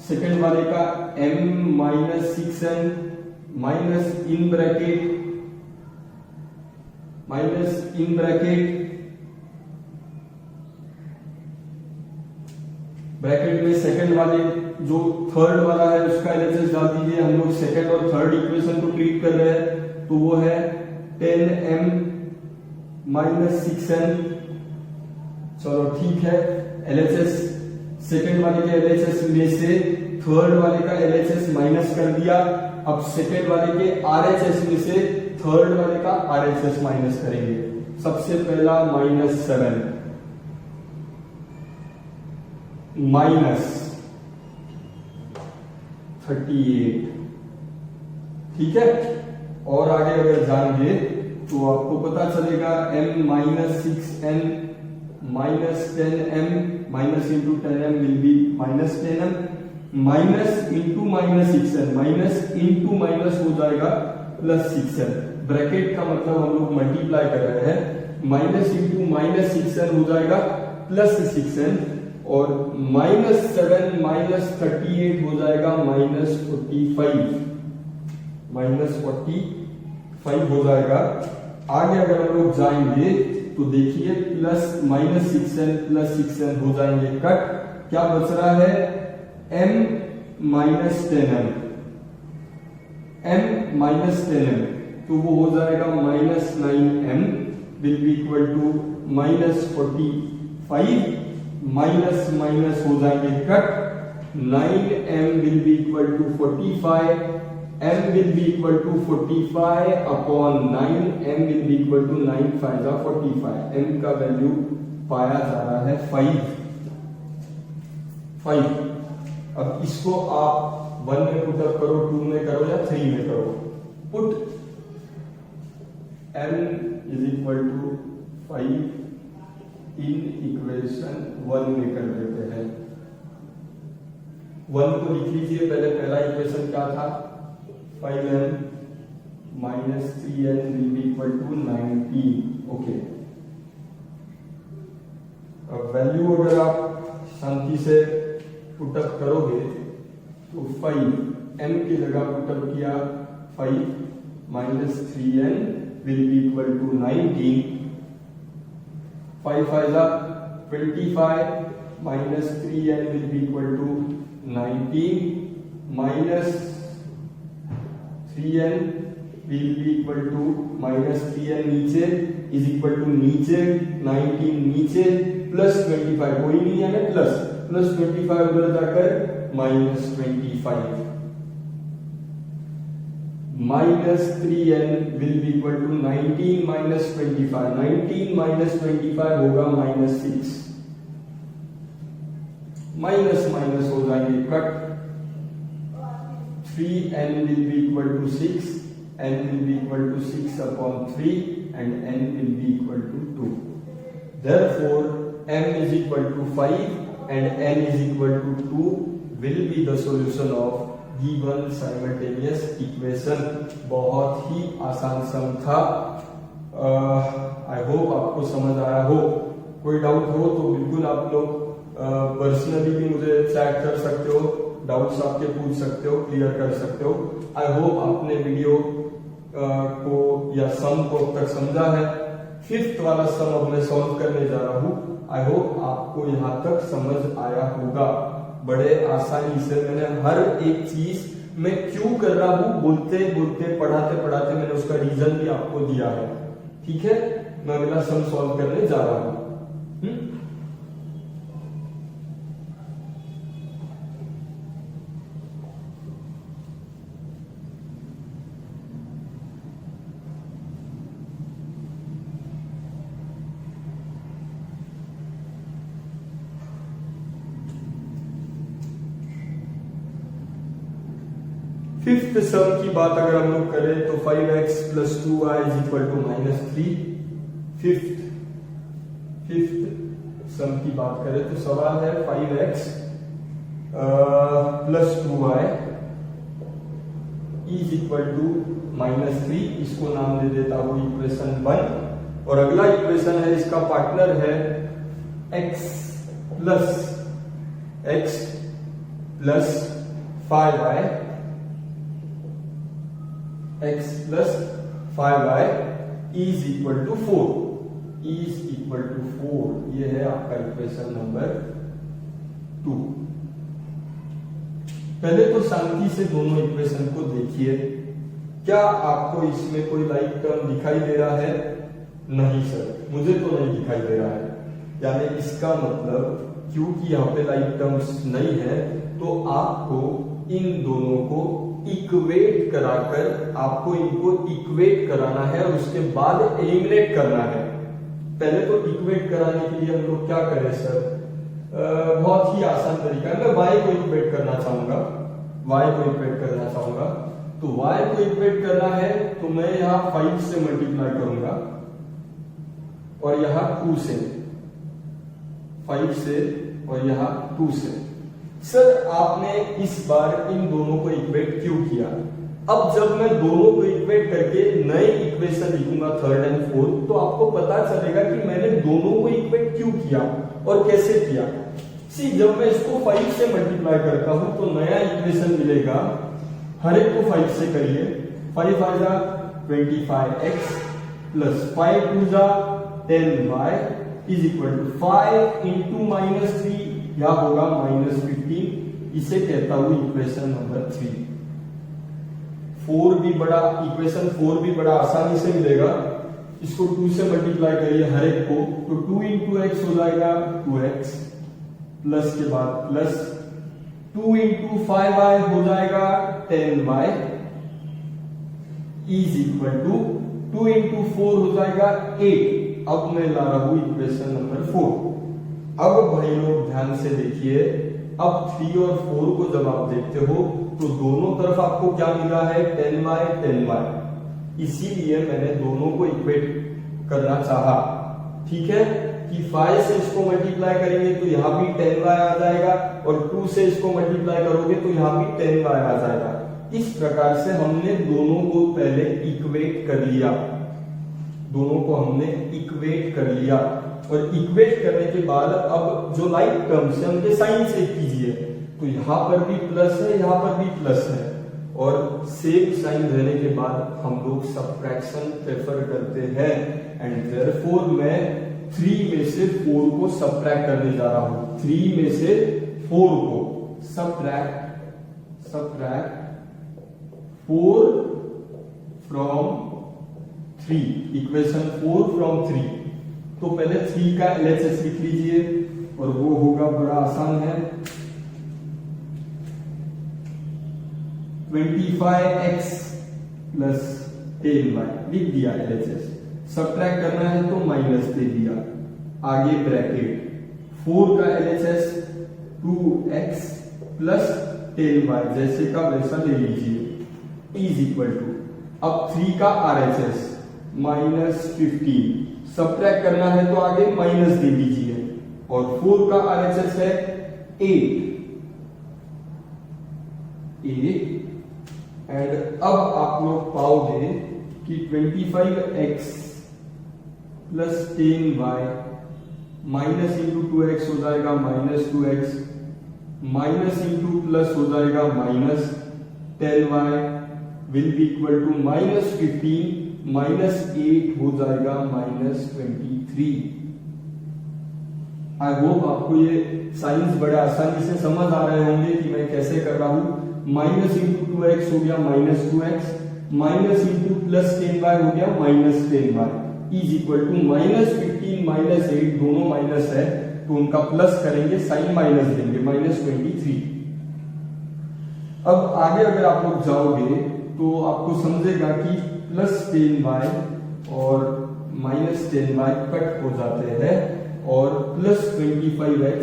[SPEAKER 1] सेकेंड वाले का m minus 6n minus in bracket में सेकंड वाले, जो थर्ड वाला है उसका LHS डाल दीजिए। हम लोग सेकंड और थर्ड इक्वेशन को ट्रीट कर रहे हैं, तो वो है 10m माइनस 6n। चलो ठीक है, LHS सेकंड वाले के LHS में से थर्ड वाले का LHS माइनस कर दिया। अब सेकंड वाले के RHS में से थर्ड वाले का RHS माइनस करेंगे। सबसे पहला -7 माइनस 38, ठीक है। और आगे अगर जाएंगे तो आपको पता चलेगा m minus 6n minus 10m, minus into 10m will be minus 10m, minus into minus 6n, minus into minus हो जाएगा प्लस 6n। ब्रैकेट का मतलब हम लोग मल्टीप्लाई कर रहे हैं, माइनस इंटू माइनस 6n हो जाएगा प्लस 6n, और -7 माइनस 38 हो जाएगा -45, -45 हो जाएगा। आगे अगर हम लोग जाएंगे तो देखिए प्लस माइनस 6n हो जाएंगे कट, क्या बच रहा है m माइनस 10m, तो वो हो जाएगा -9m will be equal to -45, minus minus हो जाएंगे cut, 9m will be equal to 45, m will be equal to 45 upon 9, m will be equal to 9 5 45, m का वैल्यू पाया जा रहा है 5। अब इसको आप 1 में पुटअप करो, 2 में करो या 3 में करो। Put m is equal to 5 in equation 1 में कर देते हैं। 1 को लिख लीजिए, पहला इक्वेशन क्या था, 5n minus 3n will be equal to 19, okay. अब वैल्यू अगर आप शांति से पुटअप करोगे तो 5 m की जगह पुटअप किया 5 minus 3n will be equal to 19, 5 5 25 minus 3n will be equal to 19, minus 3n will be equal to minus 3n नीचे इज इक्वल टू नीचे 19 नीचे प्लस 25 कोई नहीं है ना प्लस 25 उधर जाकर minus 25 minus 3n will be equal to 19 minus 25 19 minus 25 होगा माइनस 6 माइनस माइनस हो जाएंगे cut 3n will be equal to 6 n will be equal to 6 upon 3 and n will be equal to 2 therefore m is equal to 5 and n is equal to 2 will be the solution of given simultaneous equation बहुत ही आसान सम था I hope आपको समझ आया हो कोई doubt हो तो बिल्कुल आप लोग पर्सनली भी मुझे चैट कर सकते हो डाउट्स आपके पूछ सकते हो क्लियर कर सकते हो आई होप आपने वीडियो को या सम को अब तक समझा है फिफ्थ वाला सम अब मैं सॉल्व करने जा रहा हूं आई होप आपको यहां तक समझ आया होगा बड़े आसानी से मैंने हर एक चीज मैं क्यों कर रहा हूं बोलते बोलते पढ़ाते पढ़ाते मैंने उसका रीजन भी आपको दिया है ठीक है मैं अगला सम सॉल्व करने जा रहा हूं फिफ्थ सम की बात अगर हम लोग करें तो 5x plus 2y is equal to minus 3 fifth sum की बात करें तो सवाल है 5x plus 2y is equal to minus 3 इसको नाम दे देता हूं इक्वेशन 1 और अगला इक्वेशन है इसका पार्टनर है x plus 5y x plus 5y is equal to 4 ये है आपका इक्वेशन नंबर 2 पहले तो शांति से दोनों इक्वेशन को देखिए क्या आपको इसमें कोई लाइक टर्म दिखाई दे रहा है नहीं सर मुझे तो नहीं दिखाई दे रहा है यानी इसका मतलब क्योंकि यहाँ पे लाइक टर्म्स नहीं है तो आपको इन दोनों को इक्वेट कराकर आपको इनको इक्वेट कराना है और उसके बाद एलिमिनेट करना है पहले तो इक्वेट कराने के लिए हम लोग क्या करें सर बहुत ही आसान तरीका है मैं y को इक्वेट करना चाहूंगा तो y को इक्वेट करना है तो मैं यहाँ 5 से मल्टीप्लाई करूंगा और यहाँ 2 से 5 से और यहाँ 2 से सर आपने इस बार इन दोनों को इक्वेट क्यों किया अब जब मैं दोनों को इक्वेट करके नए इक्वेशन लिखूंगा थर्ड एंड फोर्थ तो आपको पता चलेगा कि मैंने दोनों को इक्वेट क्यों किया और कैसे किया जब मैं इसको 5 से मल्टीप्लाई करता हूं तो नया इक्वेशन मिलेगा हर एक को 5 से करिए 5 5 जा 25x प्लस 5 2 जा 10y is equal to 5 into minus 3 या होगा माइनस 15 इसे कहता हूं इक्वेशन नंबर 3 इक्वेशन 4 भी बड़ा आसानी से मिलेगा इसको 2 से मल्टीप्लाई करिए हर एक को तो 2 इंटू एक्स हो जाएगा 2x प्लस के बाद प्लस 2 इंटू 5y हो जाएगा 10y is equal to 2 into 4 हो जाएगा 8 अब मैं ला रहा हूं इक्वेशन नंबर 4 अब भाई लोग ध्यान से देखिए अब 3 और 4 को जब आप देखते हो तो दोनों तरफ आपको क्या मिला है 10y इसीलिए मैंने दोनों को इक्वेट करना चाहा ठीक है कि 5 से इसको मल्टीप्लाई करेंगे तो यहां भी 10y आ जाएगा और 2 से इसको मल्टीप्लाई करोगे तो यहां भी 10y आ जाएगा इस प्रकार से हमने दोनों को पहले इक्वेट कर लिया और इक्वेट करने के बाद अब जो लाइक टर्म्स है उनके साइन से कीजिए तो यहां पर भी प्लस है यहां पर भी प्लस है और सेम साइन रहने के बाद हम लोग सब्ट्रैक्शन प्रेफर करते हैं एंड देयरफॉर मैं 3 में से 4 को सब्ट्रैक्ट करने जा रहा हूं 3 में से 4 को subtract subtract 4 from 3, equation 4 from 3। तो पहले 3 का LHS लिख लीजिए और वो होगा, बड़ा आसान है, 25x प्लस 10y लिख दिया LHS। सब्ट्रैक्ट करना है तो माइनस दे दिया, आगे ब्रैकेट 4 का LHS 2x प्लस 10y जैसे का वैसा ले लीजिए, इज इक्वल टू, अब 3 का RHS माइनस 15, सब्ट्रैक्ट करना है तो आगे माइनस दे दीजिए, और 4 का RHS है 8 एंड अब आप लोग पाओगे कि 25x plus 10y minus into 2x हो जाएगा minus 2x, minus into plus हो जाएगा minus 10y will be equal to minus 15, minus 8 हो जाएगा माइनस 23। आई होप आपको ये साइंस बड़े आसानी से समझ आ रहे होंगे कि मैं कैसे कर रहा हूं। माइनस इंटू 2x हो गया minus 2x, minus into plus 10y हो गया minus 10y is equal to minus 15 minus 8, दोनों माइनस है तो उनका प्लस करेंगे, साइन माइनस देंगे, माइनस 23। अब आगे अगर आप लोग जाओगे तो आपको समझेगा कि प्लस 10y और माइनस 10y कट हो जाते हैं और प्लस 25x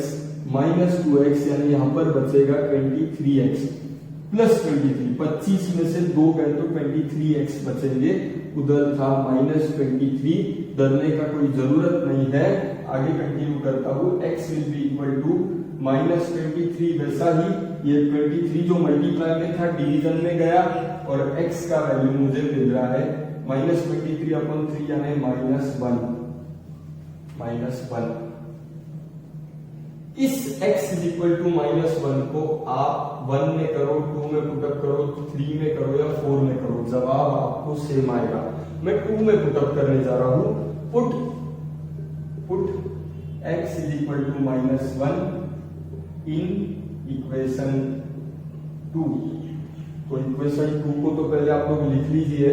[SPEAKER 1] माइनस 2x यानी यहां पर बचेगा 23x प्लस 23, 25 में से 2 गए तो 23x बचेंगे, उधर था माइनस 23, डरने का कोई जरूरत नहीं है। आगे कंटिन्यू करता हूं, x will be equal to minus 23, वैसा ही ये 23 जो मल्टीप्लाई में था डिवीजन में गया और x का वैल्यू मुझे मिल रहा है माइनस 23 अपॉन 3 यानी माइनस 1। इस x is equal to minus 1 को आप 1 में करो, 2 में पुटअप करो, 3 में करो या 4 में करो, जवाब आपको सेम आएगा। मैं 2 में पुटअप करने जा रहा हूं, put x is equal to minus 1 in equation 2। तो इक्वेशन 2 को तो पहले आप लोग लिख लीजिए,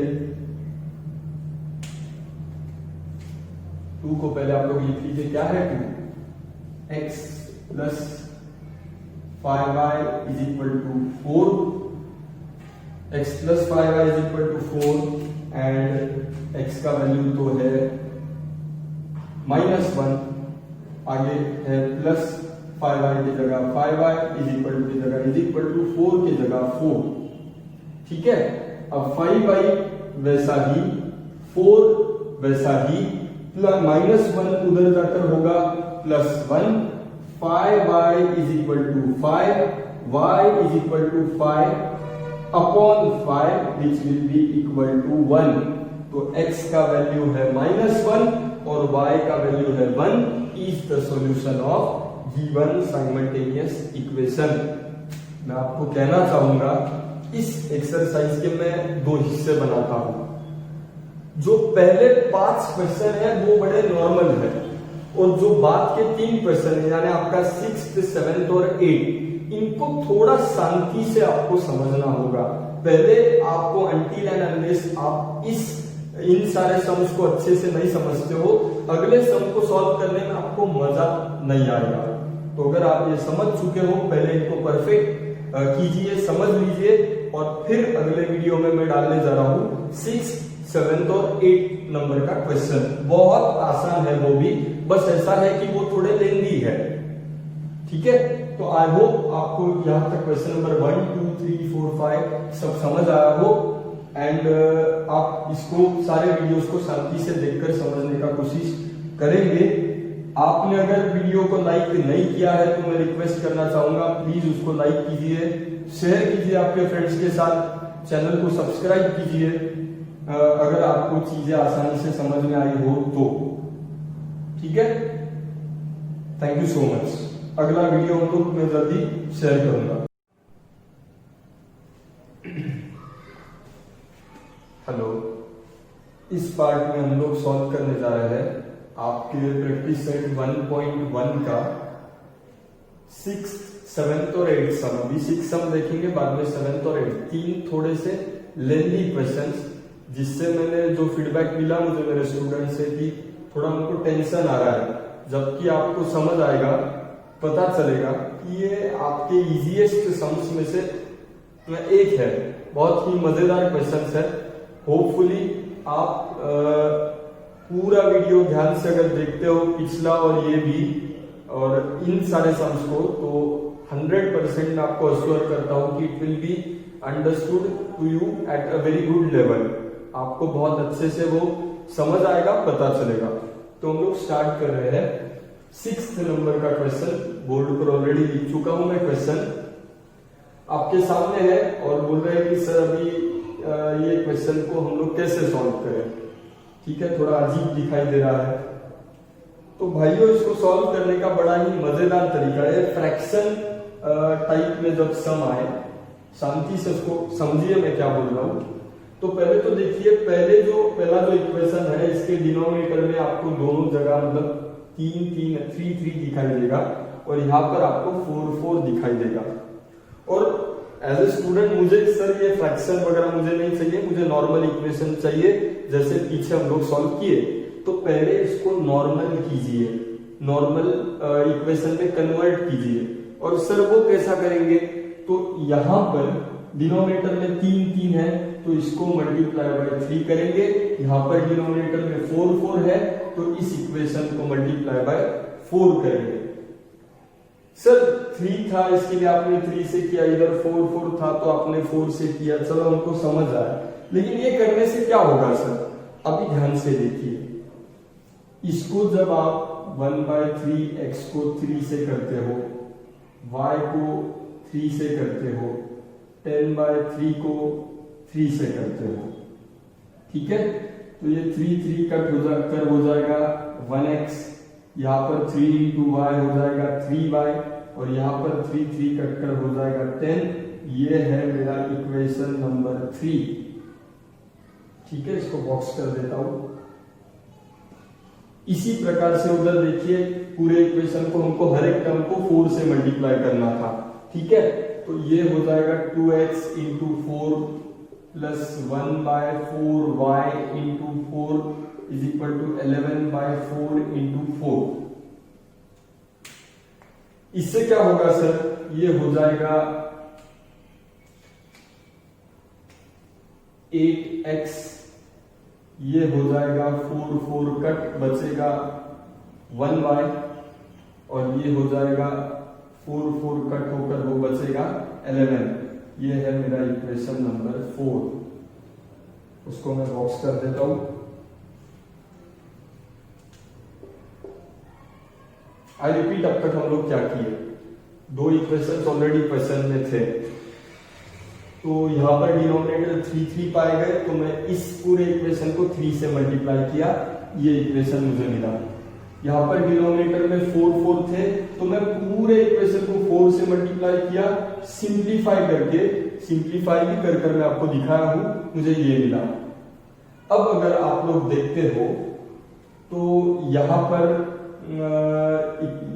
[SPEAKER 1] 2 को पहले आप लोग लिख लीजिए, क्या है 2, x plus 5y is equal to 4, x plus 5y is equal to 4 and x का वैल्यू तो है माइनस 1, आगे है प्लस 5y की जगह 5y इज इक्वल टू की जगह इज इक्वल टू 4 की जगह 4, ठीक है। अब 5y वैसा ही, 4 वैसा ही, प्लस माइनस 1 उधर जाकर होगा plus 1, 5y is equal to 5, y is equal to 5 upon 5 which will be equal to 1। तो x का वैल्यू है माइनस 1 और y का वैल्यू है 1, is the solution of given simultaneous equation. मैं आपको कहना चाहूंगा इस एक्सरसाइज के मैं 2 हिस्से बनाता हूं। जो पहले 5 क्वेश्चन है वो बड़े नॉर्मल है और जो बाद के 3 क्वेश्चन है यानी आपका 6th, 7th और 8th, इनको थोड़ा शांति से आपको समझना होगा। पहले आपको अंटिल एंड अनलेस आप इन सारे सम्स को अच्छे से नहीं समझते हो, अगले सम को सॉल्व करने में आपको मजा नहीं आएगा। तो अगर आप ये समझ चुके हो, पहले इनको परफेक्ट कीजिए, समझ लीजिए और फिर अगले वीडियो में मैं डालने जा रहा हूं 6th, 7th और 8th नंबर का क्वेश्चन। बहुत आसान है वो भी, बस ऐसा है कि वो थोड़े लेंदी है, ठीक है। तो आई होप आपको यहां तक क्वेश्चन नंबर 1, 2, 3, 4, 5 सब समझ आया हो एंड आप इसको सारे वीडियोस को शांति से देखकर समझने का कोशिश करेंगे। आपने अगर वीडियो को लाइक नहीं किया है तो मैं रिक्वेस्ट करना चाहूंगा, प्लीज उसको लाइक कीजिए, शेयर कीजिए आपके फ्रेंड्स के साथ, चैनल को सब्सक्राइब कीजिए अगर आपको चीजें आसानी से समझ में आई हो तो, ठीक है। Thank you so much. अगला वीडियो हम लोग मैं जल्दी शेयर करूंगा। हेलो, इस पार्ट में हम लोग सॉल्व करने जा रहे हैं आपके प्रैक्टिस सेट 1.1 का 6th, 7th और 8th सम। अभी 6th सम देखेंगे, बाद में 7th और 8th। तीन थोड़े से लेंथी क्वेश्चंस, जिससे मैंने जो फीडबैक मिला मुझे मेरे स्टूडेंट से कि थोड़ा उनको टेंशन आ रहा है, जबकि आपको समझ आएगा, पता चलेगा कि ये आपके इजीएस्ट सम्स में से एक है। बहुत ही मजेदार क्वेश्चंस है। होपफुली आप पूरा वीडियो ध्यान से अगर देखते हो, पिछला और ये भी, और इन सारे सम्स को, तो 100% मैं आपको अश्योर करता हूं कि it will be understood to you at a very good level. आपको बहुत अच्छे से वो समझ आएगा, पता चलेगा। तो हम लोग स्टार्ट कर रहे हैं 6th नंबर का क्वेश्चन। बोर्ड पर ऑलरेडी लिख चुका हूं मैं क्वेश्चन, आपके सामने है, और बोल रहे हैं कि सर अभी ये क्वेश्चन को हम लोग कैसे सॉल्व करें। ठीक है, थोड़ा अजीब दिखाई दे रहा है, तो भाइयों इसको सॉल्व करने का बड़ा ही मजेदार तरीका है। फ्रैक्शन टाइप में जब सम आए, शांति से उसको समझिए मैं क्या बोल रहा हूं। तो पहले तो देखिए, पहला जो इक्वेशन है, इसके डिनोमिनेटर में आपको दोनों जगह मतलब 3 दिखाई देगा, और यहाँ पर आपको 4 दिखाई देगा। और एज ए स्टूडेंट मुझे सर ये फ्रैक्शन वगैरह मुझे नहीं चाहिए, मुझे नॉर्मल इक्वेशन चाहिए, जैसे पीछे हम लोग सॉल्व किए। तो पहले इसको नॉर्मल कीजिए, नॉर्मल इक्वेशन में कन्वर्ट कीजिए। और सर वो कैसा करेंगे, तो यहां पर डिनोमिनेटर में 3 है, तो इसको मल्टीप्लाई बाय 3 करेंगे। यहां पर डिनोमिनेटर में 4 है, तो इस इक्वेशन को मल्टीप्लाई बाय 4 करेंगे। सर 3 था, इसके लिए आपने 3 से किया, इधर 4 था तो आपने 4 से किया, चलो हमको समझ आया। लेकिन ये करने से क्या होगा सर, अभी ध्यान से देखिए। इसको जब आप 1/3 x को 3 से करते हो, y को 3 से करते हो, 10/3 को 3 से करते हो, ठीक है, तो ये 3 कट हो जाएगा 1x, यहाँ पर 3 into y हो जाएगा 3y, और यहाँ पर 3 कट कर हो जाएगा 10। ये है मेरा इक्वेशन नंबर 3। ठीक है, इसको बॉक्स कर देता हूं। इसी प्रकार से उधर देखिए, पूरे इक्वेशन को हमको हर एक टर्म को 4 से मल्टीप्लाई करना था। ठीक है, तो ये हो जाएगा 2x into 4 plus 1/4y into 4 is equal to 11/4 into 4। इससे क्या होगा सर, ये हो जाएगा 8x, ये हो जाएगा 4 कट, बचेगा 1y, और ये हो जाएगा 4 कट होकर वो बचेगा 11। ये है मेरा इक्वेशन नंबर 4। उसको मैं बॉक्स कर देता हूं। आई रिपीट, अब तक हम लोग क्या किए, 2 इक्वेशंस ऑलरेडी क्वेश्चन में थे। तो यहां पर डिनोमिनेटर 3 पाए गए, तो मैं इस पूरे इक्वेशन को 3 से मल्टीप्लाई किया, ये इक्वेशन मुझे मिला। यहां पर डिनोमिनेटर में 4 थे, तो मैं पूरे इक्वेशन को 4 से मल्टीप्लाई किया, सिंप्लीफाई करके, सिंप्लीफाई भी कर मैं आपको दिखाया हूं, मुझे ये मिला। अब अगर आप लोग देखते हो तो यहां पर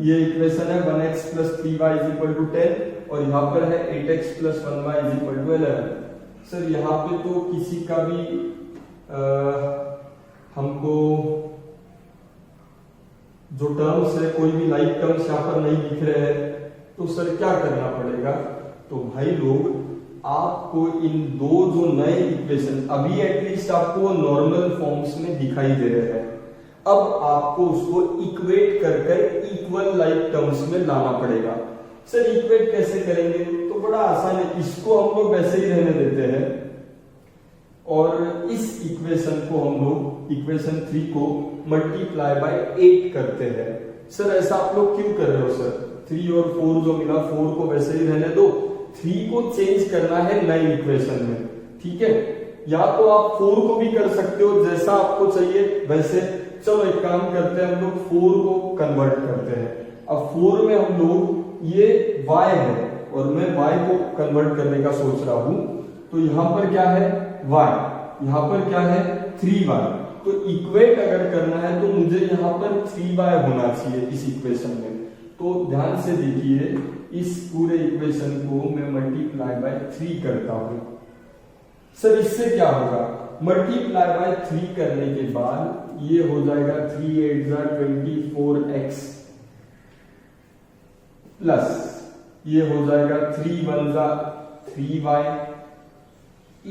[SPEAKER 1] ये इक्वेशन है 1x plus 3y is equal to 10, और यहां पर है 8x plus 1y is equal to 11। Sir यहां पे तो किसी का भी हमको जो टर्म्स है, कोई भी लाइक टर्म्स यहां पर नहीं दिख रहे हैं, तो सर क्या करना पड़ेगा। तो भाई लोग, आपको इन दो जो नए इक्वेशन अभी एटलीस्ट आपको नॉर्मल फॉर्म्स में दिखाई दे रहे हैं, अब आपको उसको इक्वेट कर इक्वल लाइक टर्म्स में लाना पड़ेगा। सर इक्वेट कैसे करेंगे, तो बड़ा आसान है, इसको हम लोग वैसे ही रहने देते हैं, और इस इक्वेशन को हम लोग इक्वेशन 3 को मल्टीप्लाई बाय 8 करते हैं। सर ऐसा आप लोग क्यों कर रहे हो सर, 3 और 4 जो मिला, 4 को वैसे ही रहने दो, 3 को चेंज करना है नई इक्वेशन में। ठीक है, या तो आप 4 को भी कर सकते हो जैसा आपको चाहिए वैसे। चलो एक काम करते हैं, हम लोग 4 को कन्वर्ट करते हैं। अब 4 में हम लोग, ये y है और मैं y को कन्वर्ट करने का सोच रहा हूं, तो यहां पर क्या है y, यहां पर क्या है 3y। तो इक्वेट अगर करना है तो मुझे यहां पर 3y होना चाहिए इस इक्वेशन में। तो ध्यान से देखिए, इस पूरे इक्वेशन को मैं मल्टीप्लाई बाय 3 करता हूं। सर इससे क्या होगा? मल्टीप्लाई बाय 3 करने के बाद ये हो जाएगा 3 8 जा 24x प्लस ये हो जाएगा 3 1 जा 3y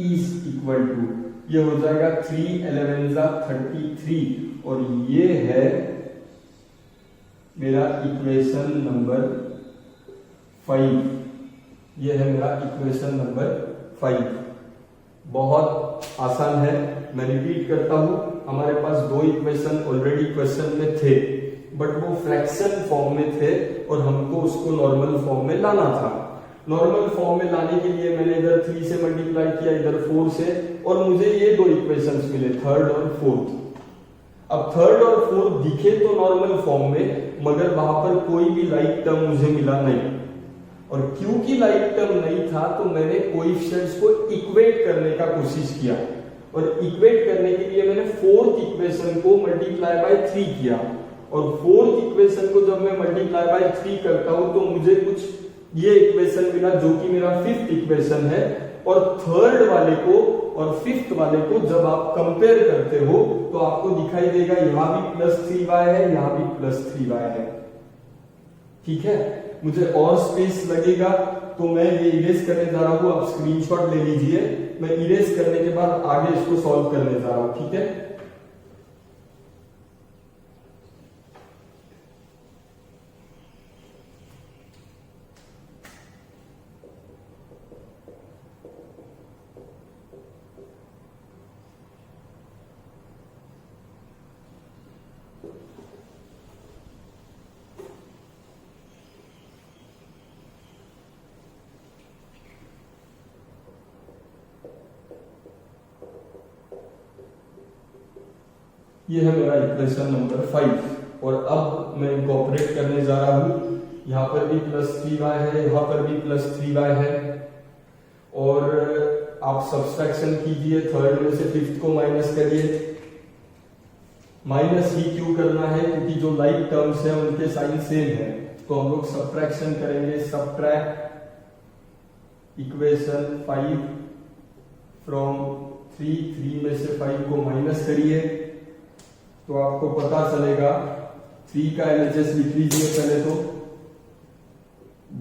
[SPEAKER 1] इज इक्वल टू ये हो जाएगा 3 11 जा 33 और ये है मेरा इक्वेशन नंबर 5। ये है मेरा इक्वेशन नंबर 5। बहुत आसान है, मैं रिपीट करता हूं। हमारे पास दो इक्वेशन ऑलरेडी क्वेश्चन में थे, बट वो फ्रैक्शन फॉर्म में थे और हमको उसको नॉर्मल फॉर्म में लाना था। नॉर्मल फॉर्म में लाने के लिए मैंने इधर 3 से मल्टीप्लाई किया, इधर 4 से, और मुझे ये दो इक्वेशंस मिले, थर्ड और फोर्थ। अब थर्ड और फोर्थ दिखे तो नॉर्मल फॉर्म में, मगर वहां पर कोई भी लाइक टर्म मुझे मिला नहीं, और क्योंकि लाइक टर्म नहीं था तो मैंने कोएफिशिएंट्स को इक्वेट करने का कोशिश किया, और इक्वेट करने के लिए मैंने फोर्थ इक्वेशन को मल्टीप्लाई बाय 3 किया, और फोर्थ इक्वेशन को जब मैं मल्टीप्लाई बाय 3 करता हूं तो मुझे कुछ ये इक्वेशन मिला जो कि मेरा फिफ्थ इक्वेशन है। और थर्ड वाले को और फिफ्थ वाले को जब आप कंपेयर करते हो तो आपको दिखाई देगा यहां भी प्लस 3y है, यहां भी प्लस 3y है। ठीक है, मुझे और स्पेस लगेगा तो मैं ये इरेज करने जा रहा हूं, आप स्क्रीनशॉट ले लीजिए। मैं इरेज करने के बाद आगे इसको सॉल्व करने जा रहा हूं। ठीक है, ये है मेरा इक्वेशन नंबर 5, और अब मैं इंकॉर्पोरेट करने जा रहा हूं। यहां पर भी प्लस 3y है, यहां पर भी प्लस 3y है, और आप सब्सट्रैक्शन कीजिए, थर्ड में से फिफ्थ को माइनस करिए। माइनस ही क्यों करना है? क्योंकि जो लाइक टर्म्स है उनके साइन सेम है, तो हम लोग सब्ट्रैक्शन करेंगे। सब्ट्रैक्ट इक्वेशन 5 फ्रॉम 3 में से 5 को माइनस करिए तो आपको पता चलेगा। 3 का LHS लिख लीजिए पहले तो,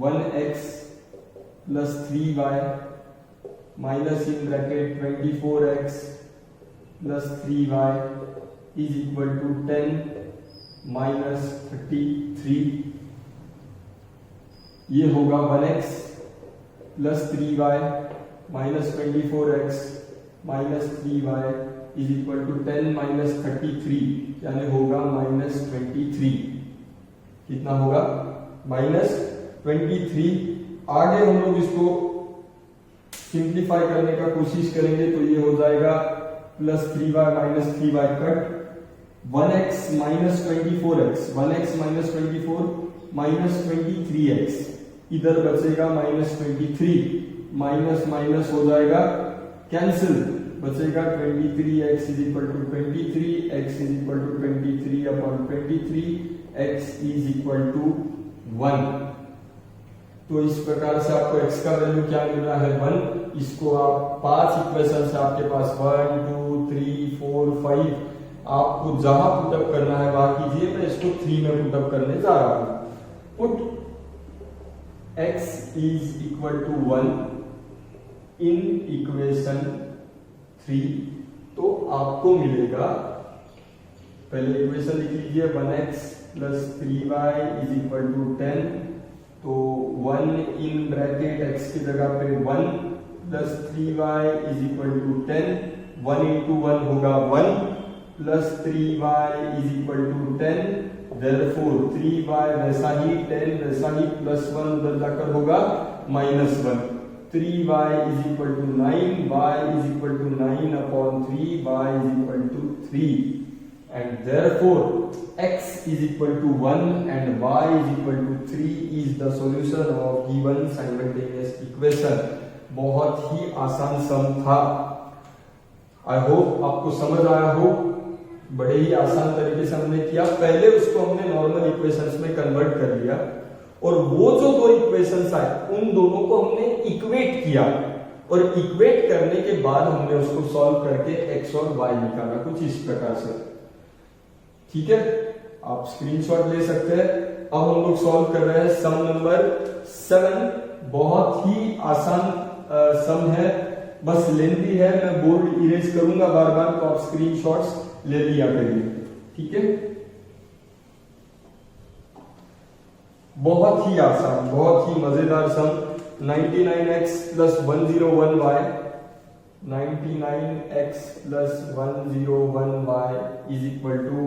[SPEAKER 1] 1x plus 3y minus in bracket 24x plus 3y is equal to 10 minus 33। ये होगा 1x plus 3y minus 24x minus 3y is equal to 10 minus 33, यानी होगा माइनस 23। कितना होगा? माइनस 23। आगे हम लोग इसको सिंप्लीफाई करने का कोशिश करेंगे तो ये हो जाएगा plus 3y minus 3y cut, 1x minus 24x, 1x minus 24 minus 23x, इधर बचेगा माइनस 23, माइनस माइनस हो जाएगा कैंसिल, बचेगा 23x is equal to 23, x is equal to 23 upon 23, x is equal to 1। तो इस प्रकार से आपको x का वैल्यू क्या मिल रहा है? 1। इसको आप 5 इक्वेशन से आपके पास 1 2 3 4 5, आपको जहां पुटअप करना है वहां कीजिए। मैं इसको 3 में पुटअप करने जा रहा हूं। Put x is equal to 1 in equation 3, तो आपको मिलेगा, पहले इक्वेशन लिख लीजिए, 1x plus 3y is equal to 10, तो 1 इन ब्रैकेट x की जगह पे 1 plus 3y is equal to 10, 1 into 1 होगा 1 plus 3y is equal to 10, therefore 3y वैसा ही 10 वैसा ही प्लस 1 उधर जाकर होगा minus 1, 3y is equal to 9, y is equal to 9 upon 3, y is equal to 3, and therefore x is equal to 1 and y is equal to 3 is the solution of given simultaneous equation। बहुत ही आसान सम था। I hope आपको समझ आया हो। बड़े ही आसान तरीके से हमने किया। पहले उसको हमने नॉर्मल इक्वेशंस में कन्वर्ट कर लिया और वो जो दो इक्वेशंस आए उन दोनों को हमने इक्वेट किया और इक्वेट करने के बाद हमने उसको सॉल्व करके x और y निकाला कुछ इस प्रकार से। ठीक है, आप स्क्रीनशॉट ले सकते हैं। अब हम लोग सॉल्व कर रहे हैं सम नंबर 7। बहुत ही आसान सम है, बस लेंथी है, मैं बोर्ड इरेज करूंगा बार बार, तो आप स्क्रीनशॉट्स ले लिया करिए। ठीक है, बहुत ही आसान, बहुत ही मजेदार सम। 99x plus 101y, 99x plus 101y is equal to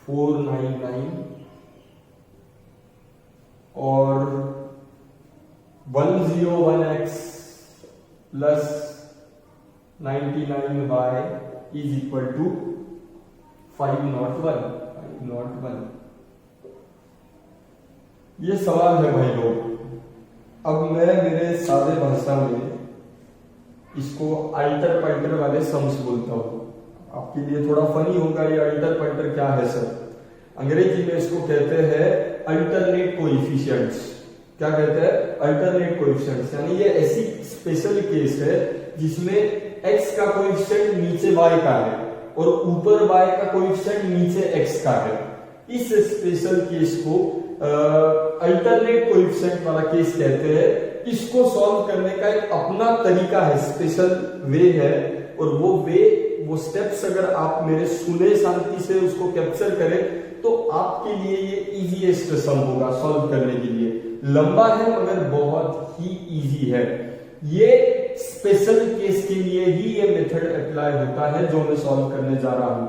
[SPEAKER 1] 499 और 101x plus 99y is equal to 501। ये सवाल है भाई लोग। अब मैं मेरे सादे भाषा में इसको अल्टर पल्टर वाले सम्स बोलता हूं। आपके लिए थोड़ा फनी होगा ये अल्टर पल्टर क्या है सर। अंग्रेजी में इसको कहते हैं अल्टरनेट कोएफिशिएंट्स। क्या कहते हैं? Alternate coefficients. यानी ये ऐसी स्पेशल केस है जिसमें x का कोएफिशिएंट नीचे y का है और ऊपर y का कोएफिशिएंट नीचे x का है। इस स्पेशल केस को अल्टरनेट कोएफिशिएंट वाला केस कहते हैं। इसको सॉल्व करने का एक अपना तरीका है, स्पेशल वे है, और वो स्टेप्स अगर आप मेरे सुने शांति से उसको कैप्चर करें तो आपके लिए ये इजीएस्ट सम होगा सॉल्व करने के लिए। लंबा है मगर बहुत ही इजी है। ये स्पेशल केस के लिए ही ये मेथड अप्लाई होता है जो मैं सॉल्व करने जा रहा हूं।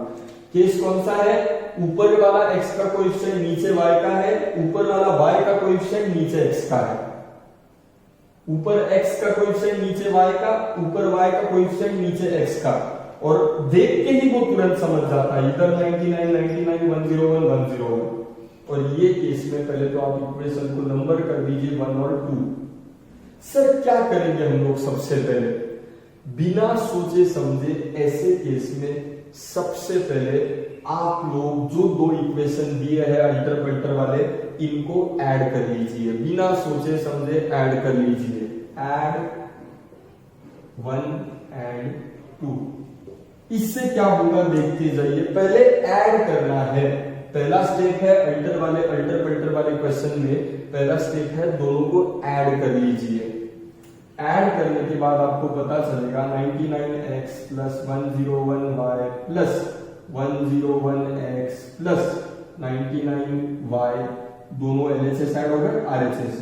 [SPEAKER 1] केस कौन सा है? ऊपर वाला x का कोएफिशिएंट नीचे y का है, ऊपर वाला y का कोएफिशिएंट नीचे x का है। ऊपर x का कोएफिशिएंट नीचे y का, ऊपर y का कोएफिशिएंट नीचे x का। और देख के ही वो तुरंत समझ जाता है, इधर 99 99 101 101। और ये केस में पहले तो आप इक्वेशन को नंबर कर दीजिए 1 और 2। सर क्या करेंगे हम लोग? सबसे पहले बिना सोचे समझे ऐसे केस में सबसे पहले आप लोग जो दो इक्वेशन दिए हैं अल्टर पल्टर वाले, इनको ऐड कर लीजिए। बिना सोचे समझे ऐड कर लीजिए। Add 1 and 2। इससे क्या होगा देखते जाइए। पहले ऐड करना है, पहला स्टेप है अल्टर पल्टर वाले क्वेश्चन में पहला स्टेप है दोनों को ऐड कर लीजिए। ऐड करने के बाद आपको पता चलेगा 99x plus 101y plus 101x plus 99y, दोनों LHS ऐड हो गए, RHS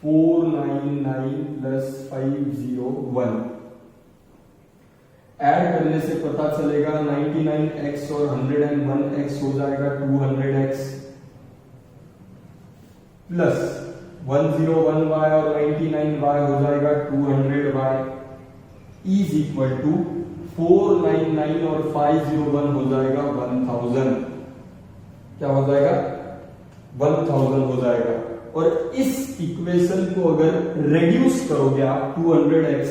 [SPEAKER 1] 499 plus 501। ऐड करने से पता चलेगा 99x और 101x हो जाएगा 200x प्लस 101y और 99y हो जाएगा 200y इज इक्वल टू 499 और 501 हो जाएगा 1000। क्या हो जाएगा? 1000 हो जाएगा। और इस इक्वेशन को अगर रेड्यूस करोगे आप 200x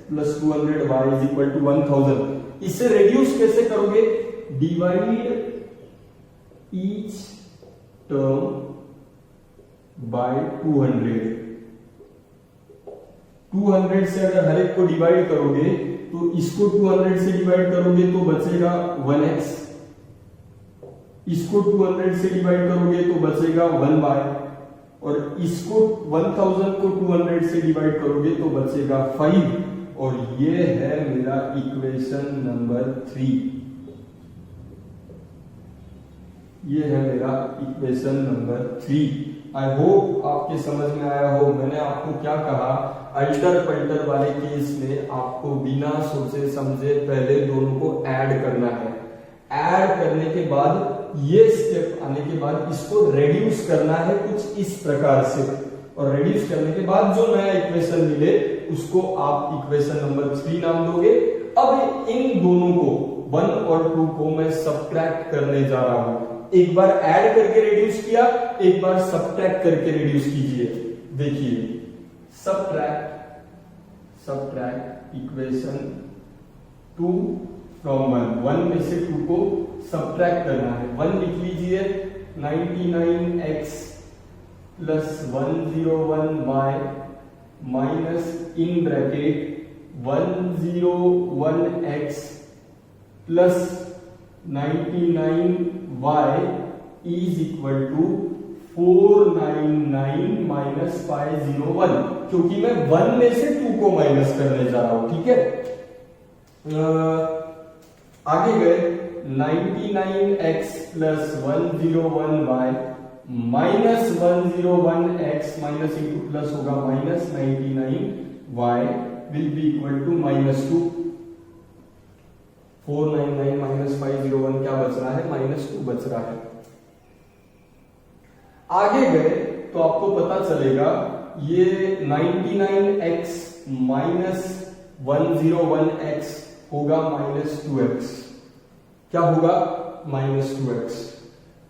[SPEAKER 1] plus 200y is equal to 1000, इसे रेड्यूस कैसे करोगे? Divide each term by 200। 200 से अगर हर एक को डिवाइड करोगे तो इसको 200 से डिवाइड करोगे तो बचेगा 1x, इसको 200 से डिवाइड करोगे तो बचेगा 1y, और इसको 1000 को 200 से डिवाइड करोगे तो बचेगा 5। और ये है मेरा इक्वेशन नंबर 3। ये है मेरा इक्वेशन नंबर 3। आई होप आपके समझ में आया हो। मैंने आपको क्या कहा? अल्टर पल्टर वाले केस में आपको बिना सोचे समझे पहले दोनों को ऐड करना है। ऐड करने के बाद ये स्टेप आने के बाद इसको रेड्यूस करना है कुछ इस प्रकार से, और रेड्यूस करने के बाद जो नया इक्वेशन मिले उसको आप इक्वेशन नंबर 3 नाम दोगे। अब इन दोनों को 1 और 2 को मैं सब्ट्रैक्ट करने जा रहा हूं। एक बार ऐड करके रिड्यूस किया, एक बार सब्ट्रैक्ट करके रिड्यूस कीजिए। देखिए सब्ट्रैक्ट इक्वेशन 2 फ्रॉम 1 में से 2 को सब्ट्रैक्ट करना है। 1 लिख लीजिए, 99x plus 101y minus in bracket 101x plus 99y is equal to 499 minus 501, क्योंकि मैं 1 में से 2 को माइनस करने जा रहा हूं। ठीक है, आगे गए 99x plus 101y minus 101x minus into plus होगा minus 99y will be equal to -2। 499 minus 501 क्या बच रहा है? -2 बच रहा है। आगे गए तो आपको पता चलेगा ये 99x माइनस 101x होगा -2x। क्या होगा? -2x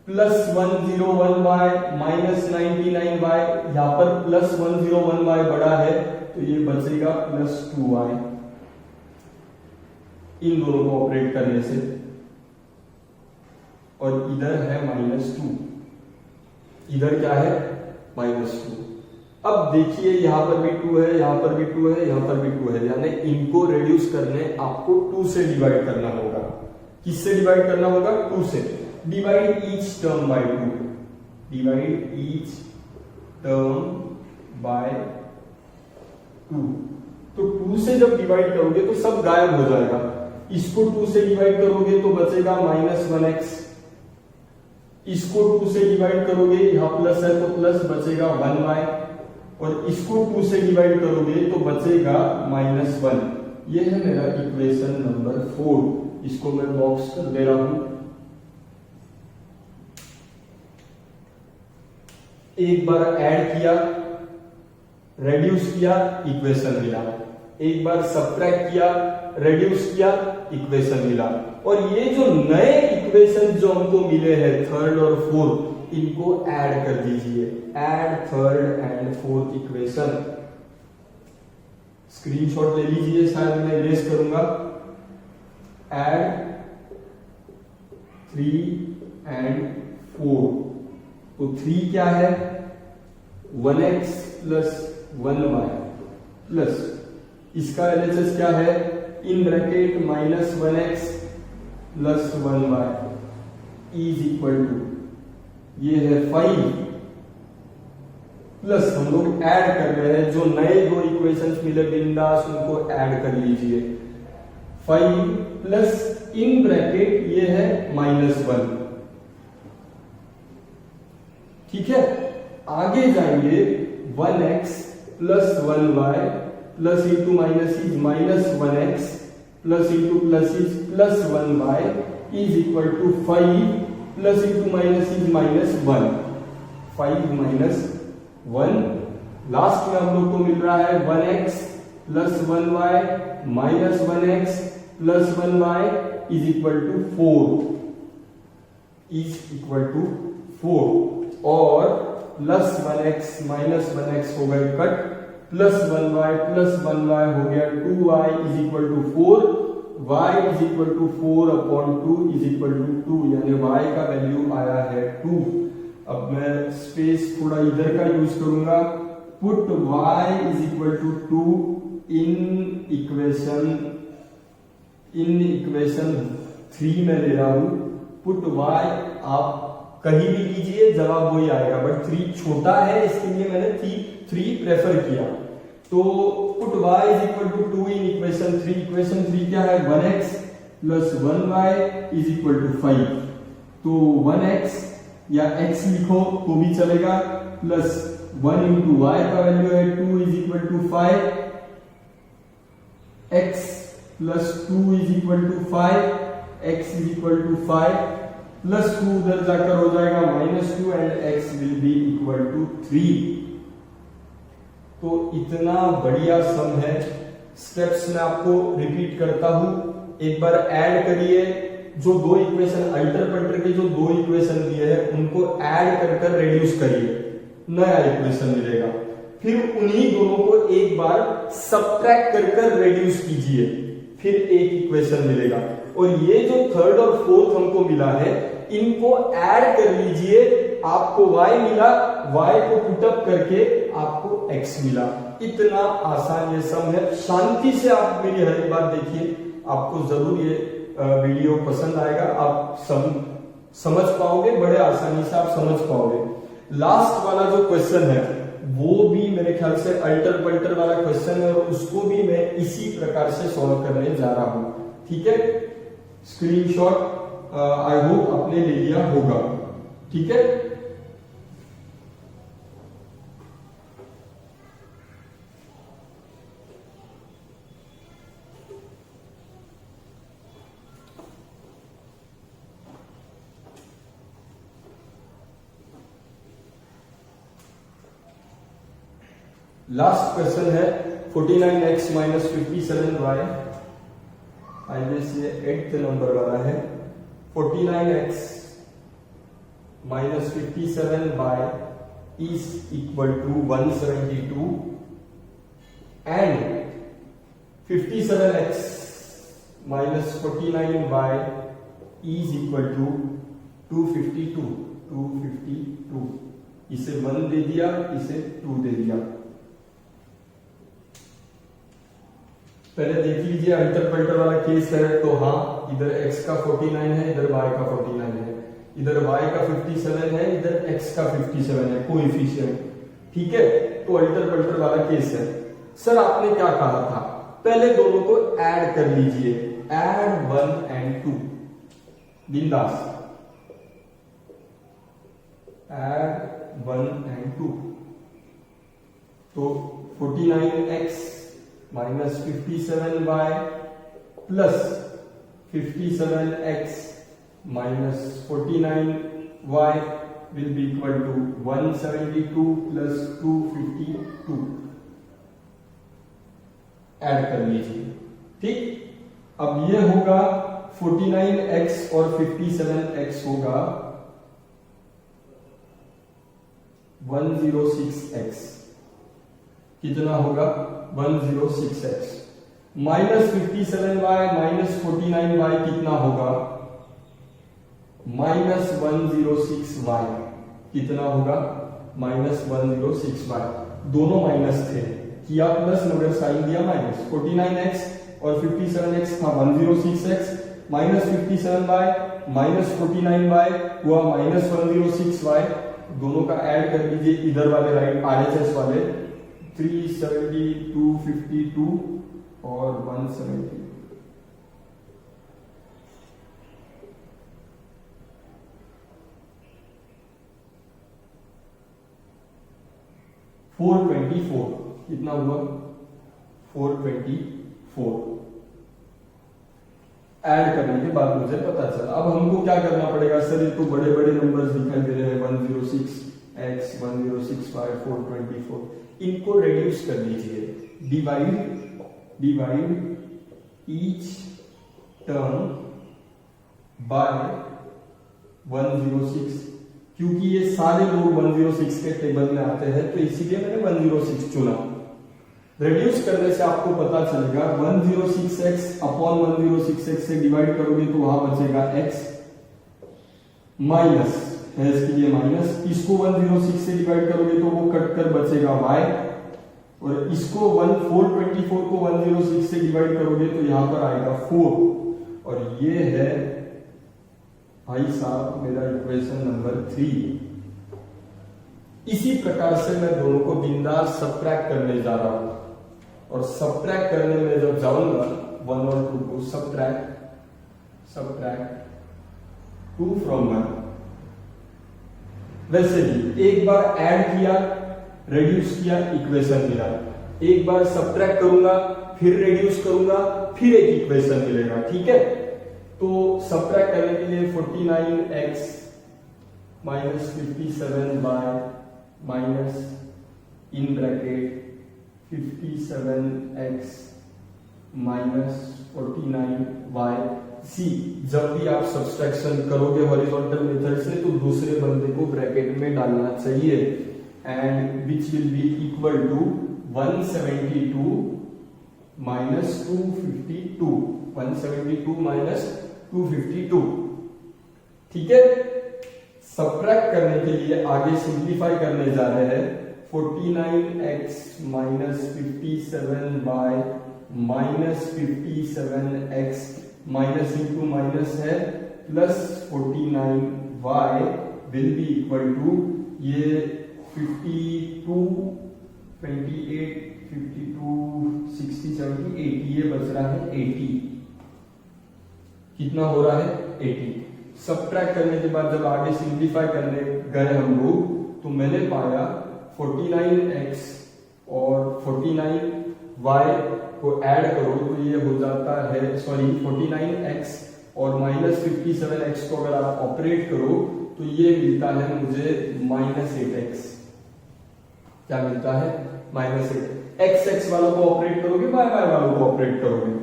[SPEAKER 1] plus 101y minus 99y, यहां पर प्लस 101y बड़ा है तो ये बचेगा +2y इन दोनों को ऑपरेट करने से, और इधर है -2, इधर क्या है? -2। अब देखिए यहां पर भी 2 है, यहां पर भी 2 है, यहां पर भी 2 है, यानी इनको रिड्यूस करने आपको 2 से डिवाइड करना होगा। किससे डिवाइड करना होगा? 2 से। Divide each term by 2, divide each term by 2। तो 2 से जब डिवाइड करोगे तो सब गायब हो जाएगा। इसको 2 से डिवाइड करोगे तो बचेगा -1x, इसको 2 से डिवाइड करोगे, यहां प्लस है तो प्लस बचेगा 1y, और इसको 2 से डिवाइड करोगे तो बचेगा -1। ये है मेरा इक्वेशन नंबर 4। इसको मैं बॉक्स कर दे रहा हूं। एक बार ऐड किया, रेड्यूस किया, इक्वेशन मिला। एक बार सब्ट्रैक्ट किया, रेड्यूस किया, इक्वेशन मिला। और ये जो नए इक्वेशन जो हमको मिले हैं थर्ड और फोर्थ, इनको ऐड कर दीजिए। Add third and fourth equation. Screenshot ले लीजिए, शायद मैं इरेज करूंगा। Add 3 and 4। तो 3 क्या है? 1x प्लस 1y प्लस इसका LHS क्या है? In bracket -1x plus 1y is equal to, ये है 5 प्लस हम लोग ऐड कर रहे हैं, जो नए 2 इक्वेशंस मिले बिंदास उनको ऐड कर लीजिए। 5 प्लस इन ब्रैकेट ये है -1। ठीक है, आगे जाएंगे 1x plus 1y plus into minus is -1x plus into plus is plus 1y is equal to 5 plus into minus is -1। 5 minus 1, last में हम लोग को मिल रहा है 1x plus 1y minus 1x plus 1y is equal to 4, is equal to 4। और plus 1x minus 1x हो गए कट, प्लस 1y हो गया 2y is equal to 4, y is equal to 4/2 is equal to 2, यानी y का value आया है 2। अब मैं स्पेस थोड़ा इधर का यूज करूंगा। Put y is equal to 2 in equation 3 में ले रहा हूं। पुट y आप कहीं भी लीजिए, जवाब वही आएगा, बट 3 छोटा है इसके लिए मैंने 3 प्रेफर किया। तो put y is equal to 2 in equation 3। Equation 3 क्या है? 1x plus 1y is equal to 5। तो 1x या x लिखो तो भी चलेगा, प्लस 1 इंटू y का वैल्यू है 2 is equal to 5, x plus 2 is equal to 5, x is equal to 5 plus 2 उधर जाकर हो जाएगा -2 and x will be equal to 3। तो इतना बढ़िया सम है। स्टेप्स में आपको रिपीट करता हूं, एक बार ऐड करिए, जो 2 इक्वेशन अल्टर पल्टर के जो 2 इक्वेशन दिए हैं उनको ऐड कर रेड्यूस करिए, नया इक्वेशन मिलेगा। फिर उन्हीं दोनों को एक बार सब्ट्रैक्ट कर रेड्यूस कीजिए, फिर एक इक्वेशन मिलेगा। और ये जो थर्ड और फोर्थ हमको मिला है इनको ऐड कर लीजिए, आपको y मिला, y को पुटअप करके आपको x मिला। इतना आसान ये सम है। शांति से आप मेरी हर एक बात देखिए, आपको जरूर ये वीडियो पसंद आएगा, आप समझ पाओगे, बड़े आसानी से आप समझ पाओगे। लास्ट वाला जो क्वेश्चन है वो भी मेरे ख्याल से अल्टर पल्टर वाला क्वेश्चन है और उसको भी मैं इसी प्रकार से सॉल्व करने जा रहा हूं, ठीक है। स्क्रीनशॉट आई होप आपने ले लिया होगा, ठीक है। लास्ट क्वेश्चन है 49x minus 57y, I guess ये 8th नंबर वाला है। 49x minus 57y is equal to 172 and 57x minus 49y is equal to 252। इसे 1 दे दिया, इसे 2 दे दिया। पहले देख लीजिए अल्टर पल्टर वाला केस है तो हाँ, इधर x का 49 है, इधर y का 49 है, इधर y का 57 है, इधर x का 57 है कोएफिशिएंट, ठीक है। तो अल्टर पल्टर वाला केस है। सर आपने क्या कहा था, पहले दोनों को ऐड कर लीजिए, ऐड 1 and 2, बिंदास ऐड 1 and 2। तो 49x minus 57y plus 57x minus 49y will be equal to 172 plus 252। Add कर लीजिए, ठीक। अब ये होगा 49x और 57x होगा 106x। कितना होगा 106x minus 57y minus 49y कितना होगा माइनस 106y। कितना होगा माइनस 106y। दोनों माइनस थे, किया प्लस मगर साइन दिया माइनस। 49x और 57x था 106x, minus 57y minus 49y हुआ माइनस 106y। दोनों का ऐड कर लीजिए, इधर वाले राइट RHS वाले 370, 252 और 170। कितना हुआ 424। ऐड करने के बाद मुझे पता चला। अब हमको क्या करना पड़ेगा, सर ये तो बड़े बड़े नंबर्स दिखाई दे रहे हैं, 106x 106y 424, इनको रेड्यूस कर लीजिए। डिवाइड ईच टर्म बाय 106, क्योंकि ये सारे लोग 106 के टेबल में आते हैं तो इसीलिए मैंने 106 चुना। रेड्यूस करने से आपको पता चलेगा 106x अपॉन 106x से डिवाइड करोगे तो वहां बचेगा x माइनस है, इसके लिए माइनस। इसको 106 से डिवाइड करोगे तो वो कट कर बचेगा y, और इसको 424 को 106 से डिवाइड करोगे तो यहां पर आएगा 4, और ये है भाई साहब मेरा इक्वेशन नंबर 3। इसी प्रकार से मैं दोनों को बिंदास सबट्रैक्ट करने जा रहा हूं, और सबट्रैक्ट करने में जब जाऊंगा 1 और 2 को सबट्रैक्ट 2 from 1। वैसे ही एक बार ऐड किया, रेड्यूस किया, इक्वेशन मिला। एक बार सबट्रैक्ट करूंगा, फिर रेड्यूस करूंगा, फिर एक इक्वेशन मिलेगा, ठीक है। तो सबट्रैक्ट करने के लिए 49x minus 57y minus in bracket 57x minus 49y। सी जब भी आप सब्सट्रैक्शन करोगे हॉरिजॉन्टल मेथड से तो दूसरे बंदे को ब्रैकेट में डालना चाहिए, and which will be equal to 172 minus 252। 172 minus 252। ठीक है, सबट्रैक्ट करने के लिए आगे सिंप्लीफाई करने जा रहे हैं। 49x minus 57 by minus 57x minus into minus है plus 49y will be equal to ये 52 28 52 60 70 80 ये बच रहा है 80। कितना हो रहा है 80। सबट्रैक्ट करने के बाद जब आगे सिंप्लीफाई करने गए हम लोग तो मैंने पाया 49x और 49y को ऐड करो तो ये हो जाता है 49x और माइनस 57x को अगर आप ऑपरेट करो तो ये मिलता है मुझे -8x। क्या मिलता है -8। x वालों को ऑपरेट करोगे y वालों को ऑपरेट करोगे।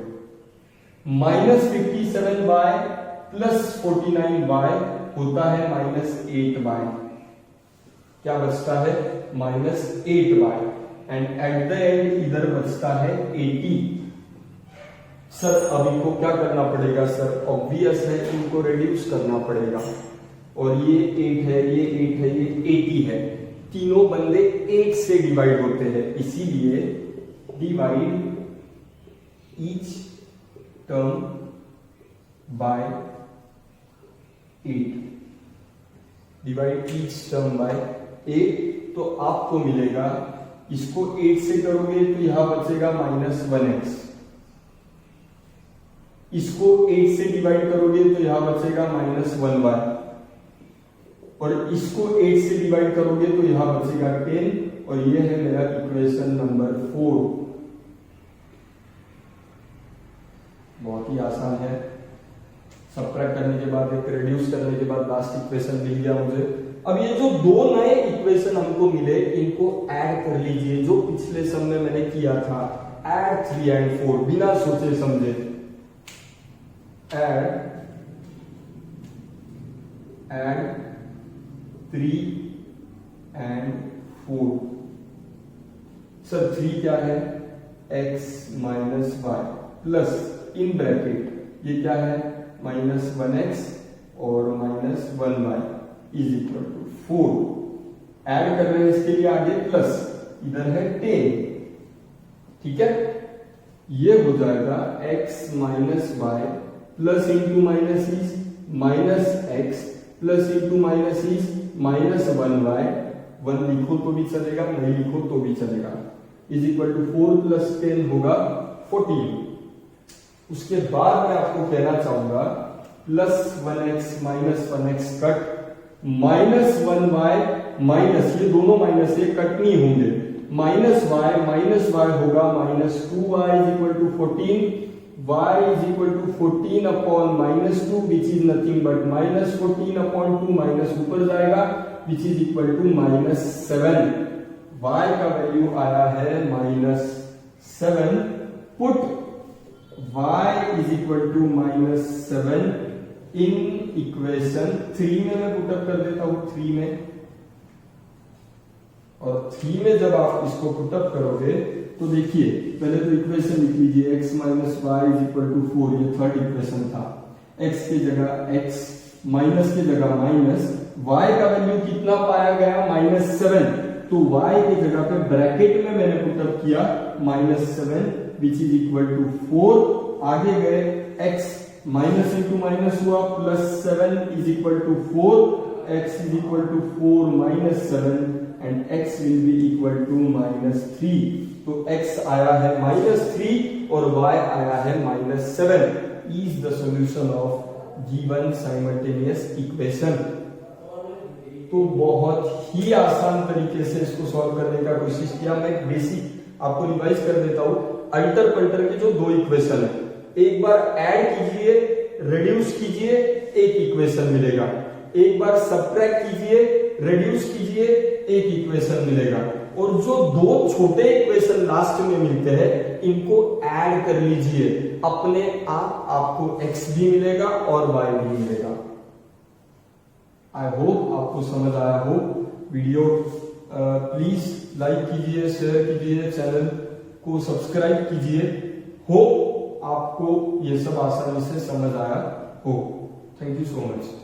[SPEAKER 1] -57 बाय प्लस 49y होता है -8y। क्या बचता है -8y and at the end इधर बचता है 80। सर अब इनको क्या करना पड़ेगा? सर ऑब्वियस है इनको रिड्यूस करना पड़ेगा और ये 8 है, ये 8 है, ये 80 है। तीनों बंदे 8 से डिवाइड होते हैं, इसीलिए divide each term by 8। Divide each term by 8 तो आपको मिलेगा, इसको 8 से करोगे तो यहां बचेगा -1x। इसको 8 से डिवाइड करोगे तो यहां बचेगा -1y और इसको 8 से डिवाइड करोगे तो यहां बचेगा 10 और ये है मेरा इक्वेशन नंबर 4। बहुत ही आसान है। सबट्रैक्ट करने के बाद एक रिड्यूस करने के बाद लास्ट इक्वेशन मिल गया मुझे। अब ये जो दो नए इक्वेशन हमको मिले इनको ऐड कर लीजिए, जो पिछले सम में मैंने किया था। ऐड 3 and 4 बिना सोचे समझे। Add 3 and 4। सर 3 क्या है? x minus y plus in bracket ये क्या है? -1x और -1y is equal to 4। Add कर रहे हैं इसके लिए आगे प्लस, इधर है 10। ठीक है, ये हो जाएगा x minus y plus into minus is -x plus into minus is -1y। 1 लिखो तो भी चलेगा, नहीं लिखो तो भी चलेगा। इज इक्वल टू 4 प्लस 10 होगा 14। उसके बाद मैं आपको कहना चाहूंगा plus 1x minus 1x cut -1y minus, ये दोनों माइनस ये कट नहीं होंगे। -y होगा -2y is equal to 14। y is equal to 14 upon -2 which is nothing but -14 upon 2 minus ऊपर जाएगा which is equal to -7। y का वैल्यू आया है -7। Put y is equal to -7 in equation 3 में मैं पुटअप कर देता हूं 3 में। और 3 में जब आप इसको पुटअप करोगे तो देखिए पहले तो इक्वेशन लिख लीजिए x minus y is equal to 4। ये थर्ड इक्वेशन था। x की जगह x, माइनस की जगह माइनस, y का वैल्यू कितना पाया गया? -7। तो y की जगह पे ब्रैकेट में मैंने पुटअप किया -7 विच इज इक्वल टू 4। आगे गए x माइनस इंटू माइनस हुआ +7 is equal to 4। x is equal to 4 -7 and x will be equal to -3। तो x आया है -3 और y आया है -7। Is the solution of given simultaneous equation. तो बहुत ही आसान तरीके से इसको सॉल्व करने का कोशिश किया। मैं बेसिक आपको रिवाइज कर देता हूं। अल्टर पल्टर के जो दो इक्वेशन है, एक बार ऐड कीजिए, रिड्यूस कीजिए, एक इक्वेशन मिलेगा। एक बार सबट्रैक्ट कीजिए, रिड्यूस कीजिए, एक इक्वेशन मिलेगा। और जो दो छोटे इक्वेशन लास्ट में मिलते हैं इनको ऐड कर लीजिए, अपने आप आपको x भी मिलेगा और y भी मिलेगा। आई होप आपको समझ आया हो। वीडियो प्लीज लाइक कीजिए, शेयर कीजिए, चैनल को सब्सक्राइब कीजिए। होप आपको ये सब आसानी से समझ आया हो। Thank you so much.